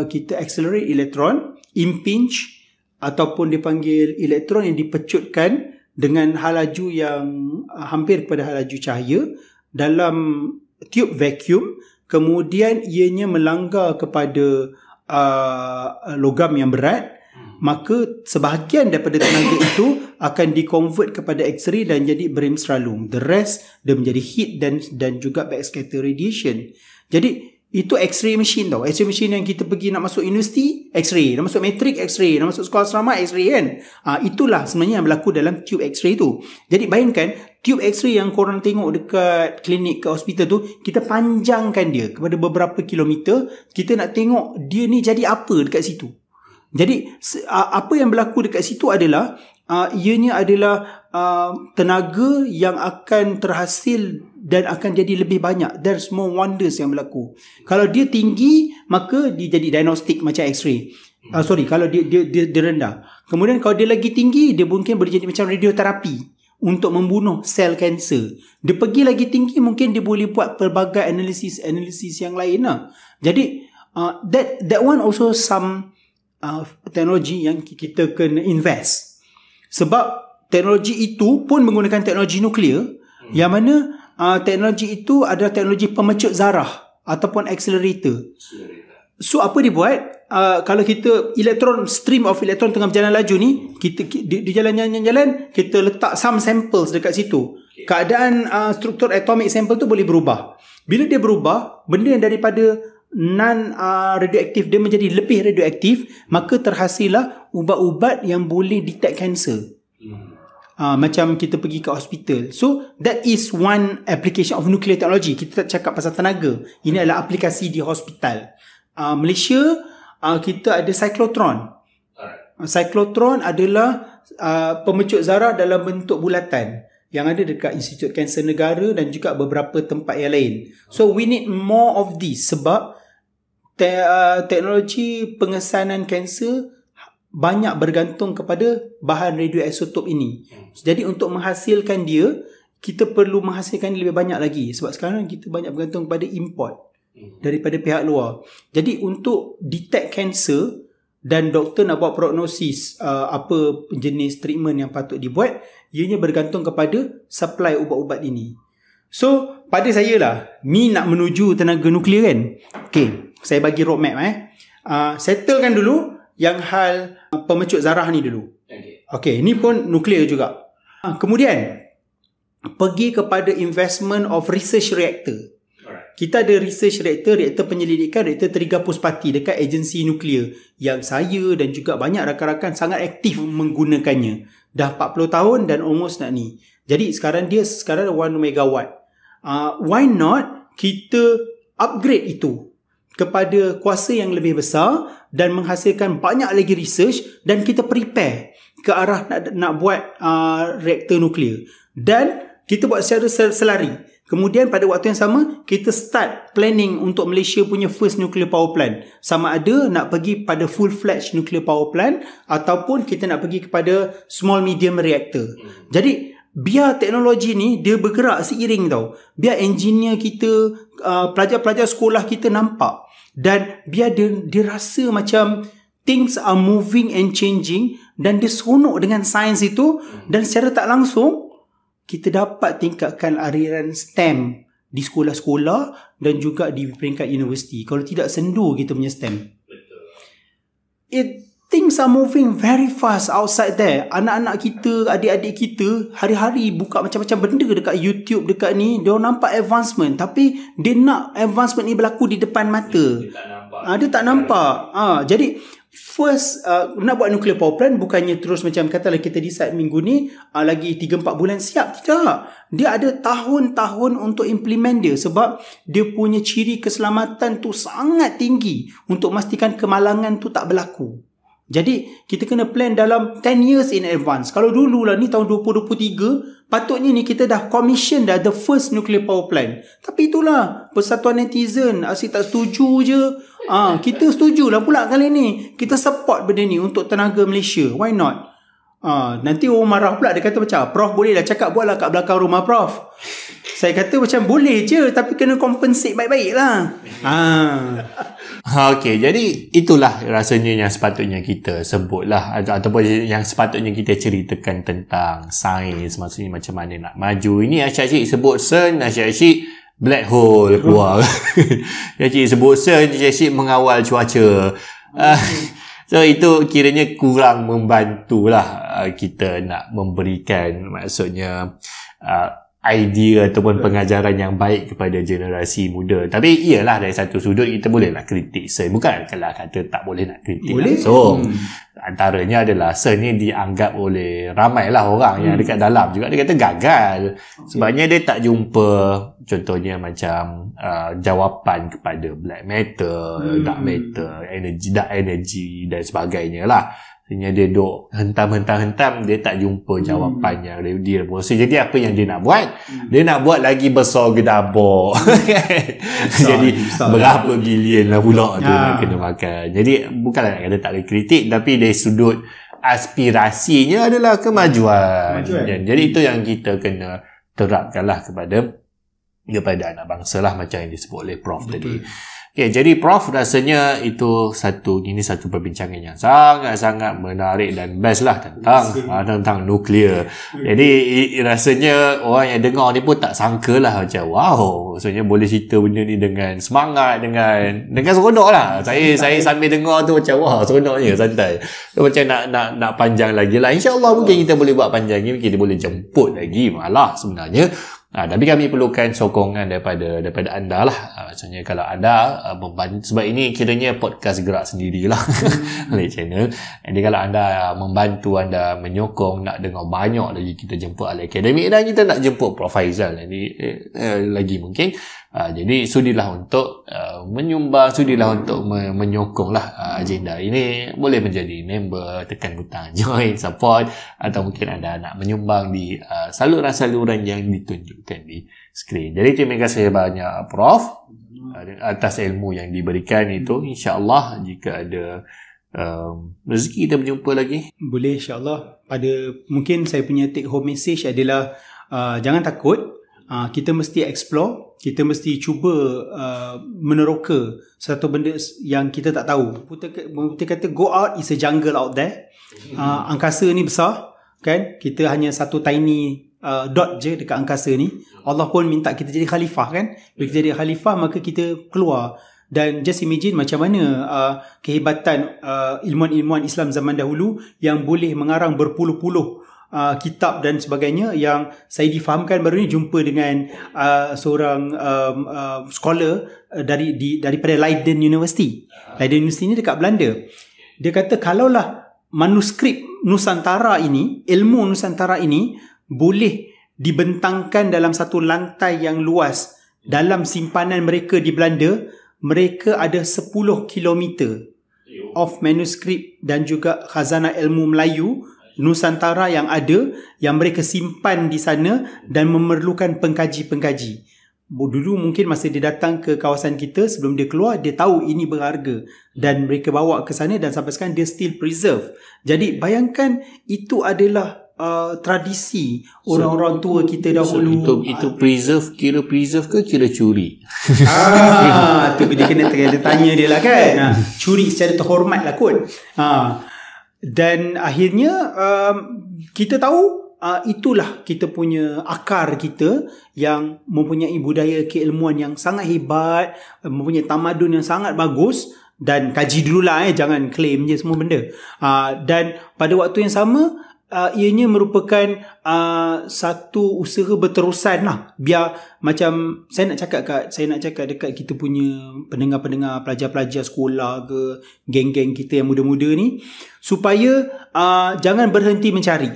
kita accelerate elektron, impinge ataupun dipanggil elektron yang dipecutkan dengan halaju yang hampir kepada halaju cahaya dalam tube vacuum, kemudian ianya melanggar kepada logam yang berat, maka sebahagian daripada tenaga itu akan di-convert kepada X-ray dan jadi Bremsstrahlung. The rest dia menjadi heat dan juga backscatter radiation. Jadi itu X-ray machine tau. X-ray machine yang kita pergi nak masuk universiti, X-ray. Nak masuk matrik, X-ray. Nak masuk sekolah asrama, X-ray kan. Itulah sebenarnya yang berlaku dalam tube X-ray tu. Jadi bayangkan, tube X-ray yang korang tengok dekat klinik ke hospital tu, kita panjangkan dia kepada beberapa kilometer. Kita nak tengok dia ni jadi apa dekat situ. Jadi apa yang berlaku dekat situ adalah ianya adalah tenaga yang akan terhasil dan akan jadi lebih banyak. There's more wonders yang berlaku. Kalau dia tinggi, maka dia jadi diagnostik macam X-ray. Kalau dia rendah. Kemudian kalau dia lagi tinggi, dia mungkin boleh jadi macam radioterapi untuk membunuh sel kanser. Dia pergi lagi tinggi, mungkin dia boleh buat pelbagai analisis yang lain lah. Jadi that one also some teknologi yang kita kena invest. Sebab teknologi itu pun menggunakan teknologi nuklear, yang mana teknologi itu adalah teknologi pemecut zarah ataupun accelerator. So apa dia buat? Kalau kita stream of elektron tengah berjalan laju ni, kita di jalan, kita letak some samples dekat situ. Keadaan struktur atomic sample tu boleh berubah. Bila dia berubah, benda yang daripada non radioaktif dia menjadi lebih radioaktif, maka terhasillah ubat-ubat yang boleh detect cancer. Macam kita pergi ke hospital. So that is one application of nuclear technology. Kita tak cakap pasal tenaga. Ini adalah aplikasi di hospital. Malaysia, kita ada cyclotron. Cyclotron adalah pemecut zarah dalam bentuk bulatan yang ada dekat Institut Kanser Negara dan juga beberapa tempat yang lain. So we need more of this sebab teknologi pengesanan kanser banyak bergantung kepada bahan radioisotop ini. Jadi untuk menghasilkan dia, kita perlu menghasilkan lebih banyak lagi. Sebab sekarang kita banyak bergantung kepada import daripada pihak luar. Jadi untuk detect cancer dan doktor nak buat prognosis apa jenis treatment yang patut dibuat, ianya bergantung kepada supply ubat-ubat ini. So pada saya lah, ni nak menuju tenaga nuklear kan. Okay, saya bagi roadmap settlekan dulu yang hal pemecut zarah ni dulu. Okay, ni pun nuklear juga. Kemudian pergi kepada investment of research reactor. Kita ada research reactor penyelidikan, reaktor Triga Puspati dekat agensi nuklear yang saya dan juga banyak rakan-rakan sangat aktif menggunakannya. Dah 40 tahun dan almost nak ni. Jadi sekarang 1 megawatt. Why not kita upgrade itu kepada kuasa yang lebih besar dan menghasilkan banyak lagi research dan kita prepare ke arah nak buat reaktor nuklear. Dan kita buat secara selari. Kemudian pada waktu yang sama, kita start planning untuk Malaysia punya first nuclear power plant. Sama ada nak pergi pada full-fledged nuclear power plant ataupun kita nak pergi kepada small medium reactor. Jadi, biar teknologi ni dia bergerak seiring tau. Biar engineer kita, pelajar-pelajar sekolah kita nampak. Dan biar dia rasa macam things are moving and changing dan dia seronok dengan sains itu dan secara tak langsung kita dapat tingkatkan aliran STEM di sekolah-sekolah dan juga di peringkat universiti. Kalau tidak sendu kita punya STEM. Things are moving very fast outside there. Anak-anak kita, adik-adik kita hari-hari buka macam-macam benda dekat YouTube, dekat ni. Dia nampak advancement. Tapi dia nak advancement ni berlaku di depan mata. Dia tak nampak. Jadi first nak buat nuclear power plant bukannya terus macam katalah kita decide minggu ni lagi 3-4 bulan siap. Tidak. Dia ada tahun-tahun untuk implement dia sebab dia punya ciri keselamatan tu sangat tinggi untuk memastikan kemalangan tu tak berlaku. Jadi kita kena plan dalam 10 years in advance. Kalau dulu lah ni tahun 2023 patutnya ni kita dah commission dah the first nuclear power plant. Tapi itulah persatuan netizen asyik tak setuju je. Kita setujulah pula kali ni. Kita support benda ni untuk tenaga Malaysia. Why not? Nanti orang marah pula. Dia kata macam, Prof boleh lah cakap buatlah kat belakang rumah Prof. Saya kata macam boleh je, tapi kena compensate baik-baik lah. Okey, jadi itulah rasanya yang sepatutnya kita sebutlah, ataupun yang sepatutnya kita ceritakan tentang sains, maksudnya macam mana nak maju. Ini asyik-asyik sebut CERN, asyik-asyik black hole keluar. Asyik sebut CERN, asyik mengawal cuaca. So itu kiranya kurang membantulah kita nak memberikan, maksudnya idea ataupun pengajaran yang baik kepada generasi muda. Tapi iyalah, dari satu sudut kita bolehlah kritik CERN. Bukan kalau kata tak boleh nak kritik boleh. langsung. Antaranya adalah CERN ni dianggap oleh ramailah orang yang dekat dalam juga, dia kata gagal. Sebabnya dia tak jumpa contohnya macam jawapan kepada black matter, dark matter, dark energy dan sebagainya lah. Sebenarnya dia duk hentam, dia tak jumpa jawapan yang dia rasa. Jadi apa yang dia nak buat? Dia nak buat lagi besar gedabuk. Jadi berapa bilion lah pula tu nak kena makan. Jadi bukanlah nak kata tak boleh kritik, tapi dari sudut aspirasinya adalah kemajuan. Jadi itu yang kita kena terapkanlah kepada anak bangsa lah, macam yang disebut oleh Prof tadi. Okay, jadi Prof rasanya ini satu perbincangan yang sangat-sangat menarik dan best lah tentang nuklear. Jadi rasanya orang yang dengar ni pun tak sangka lah, macam wow, maksudnya boleh cerita benda ni dengan semangat, dengan seronok lah. Saya sambil dengar tu macam wah, seronoknya, santai. So, macam nak panjang lagi lah. InsyaAllah mungkin kita boleh buat panjang ni, kita boleh jemput lagi malah sebenarnya. Tapi kami perlukan sokongan daripada anda lah. Maksudnya kalau anda membantu, sebab ini kiranya podcast gerak sendirilah oleh channel. Jadi kalau anda membantu, anda menyokong, nak dengar banyak lagi kita jemput ahli akademik, dan kita nak jemput Prof Faizal lagi mungkin. Jadi sudilah untuk menyumbang, sudilah untuk menyokong lah agenda ini. Boleh menjadi member, tekan butang join, support, atau mungkin anda nak menyumbang di saluran-saluran yang ditunjukkan di skrin. Jadi terima kasih banyak Prof atas ilmu yang diberikan itu. InsyaAllah jika ada rezeki kita berjumpa lagi. Boleh, insyaAllah. Mungkin saya punya take home message adalah jangan takut. Kita mesti explore, kita mesti cuba meneroka satu benda yang kita tak tahu. Kita kata go out, is a jungle out there. Angkasa ni besar, kan? Kita hanya satu tiny dot je dekat angkasa ni. Allah pun minta kita jadi khalifah, kan? Bila kita jadi khalifah, maka kita keluar. Dan just imagine macam mana kehebatan ilmuwan-ilmuwan Islam zaman dahulu yang boleh mengarang berpuluh-puluh kitab dan sebagainya, yang saya difahamkan baru ni jumpa dengan seorang scholar daripada Leiden University. Leiden University ni dekat Belanda. Dia kata kalaulah manuskrip Nusantara ini, ilmu Nusantara ini boleh dibentangkan dalam satu lantai yang luas dalam simpanan mereka di Belanda, mereka ada 10 kilometer of manuskrip dan juga khazanah ilmu Melayu Nusantara yang ada, yang mereka simpan di sana dan memerlukan pengkaji-pengkaji. Dulu mungkin masa dia datang ke kawasan kita, sebelum dia keluar, dia tahu ini berharga dan mereka bawa ke sana, dan sampai sekarang dia still preserve. Jadi bayangkan itu adalah tradisi orang-orang tua kita dahulu. Itu preserve, kira preserve ke kira curi? Tu dia kena tanya dia lah, kan. Curi secara terhormat lah kot. Dan akhirnya kita tahu itulah kita punya akar kita yang mempunyai budaya keilmuan yang sangat hebat, mempunyai tamadun yang sangat bagus. Dan kaji dululah, jangan claim je semua benda. Dan pada waktu yang sama, ianya merupakan satu usaha berterusan lah. Biar macam saya nak cakap dekat kita punya pendengar-pendengar, pelajar-pelajar sekolah ke, geng-geng kita yang muda-muda ni, supaya jangan berhenti mencari.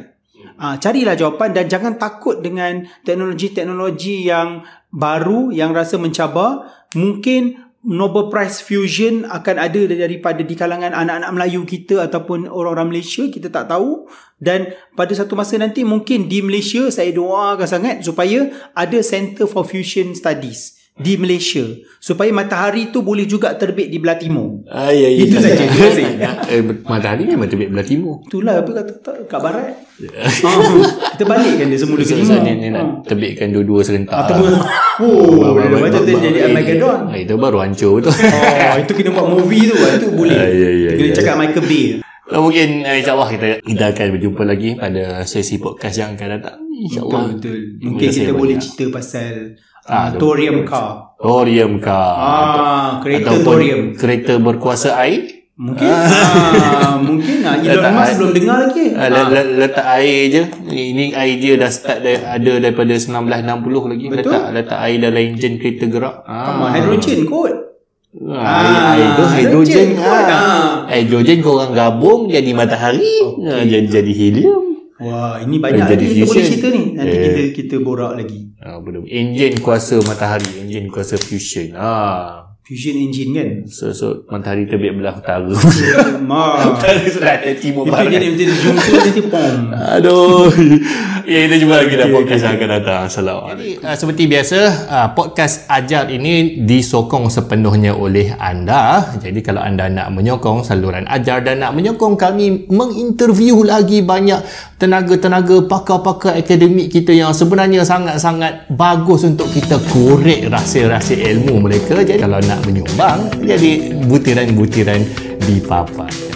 Carilah jawapan dan jangan takut dengan teknologi-teknologi yang baru yang rasa mencabar. Mungkin Nobel Prize Fusion akan ada daripada di kalangan anak-anak Melayu kita ataupun orang-orang Malaysia, kita tak tahu. Dan pada satu masa nanti mungkin di Malaysia, saya doakan sangat supaya ada Center for Fusion Studies di Malaysia supaya matahari tu boleh juga terbit di belah timur. Ya. Itu saja. Matahari memang terbit belah timur. Itulah apa kata kat barat. Kita balikkan dia semula ke timur. Ni nak terbitkan dua-dua serentak. Macam tu jadi Armageddon. Itu baru hancur betul. Itu kena buat movie tu. Itu boleh. Kena cakap Michael Bay. Mungkin insyaAllah kita akan berjumpa lagi pada sesi podcast yang akan datang. InsyaAllah. Betul. Mungkin kita boleh cerita pasal thorium car. Kereta thorium. Kereta berkuasa air. Mungkin mungkin Elon Musk belum dengar lagi. Letak air je. Ini air dia dah start ada daripada 1960 lagi. Betul. Letak air dalam enjin kereta gerak. Hidrogen kot. Hidrogen korang gabung jadi matahari. Jadi helium. Wah, ini banyak lagi kita boleh cerita ni. Nanti kita borak lagi. Enjin kuasa matahari, enjin kuasa fusion. Fusion engine kan. So matahari terbit belah utara. Matahari selatan timur barat. Itu jadi macam jumpa nanti pom. Aduh. Kita jumpa lagi dalam podcast yang akan datang. Assalamualaikum. Seperti biasa, podcast Ajar ini disokong sepenuhnya oleh anda. Jadi kalau anda nak menyokong saluran Ajar dan nak menyokong kami menginterview lagi banyak tenaga-tenaga pakar-pakar akademik kita yang sebenarnya sangat-sangat bagus untuk kita korek rahsia-rahsia ilmu mereka. Jadi kalau nak menyumbang, jadi butiran-butiran dipaparkan.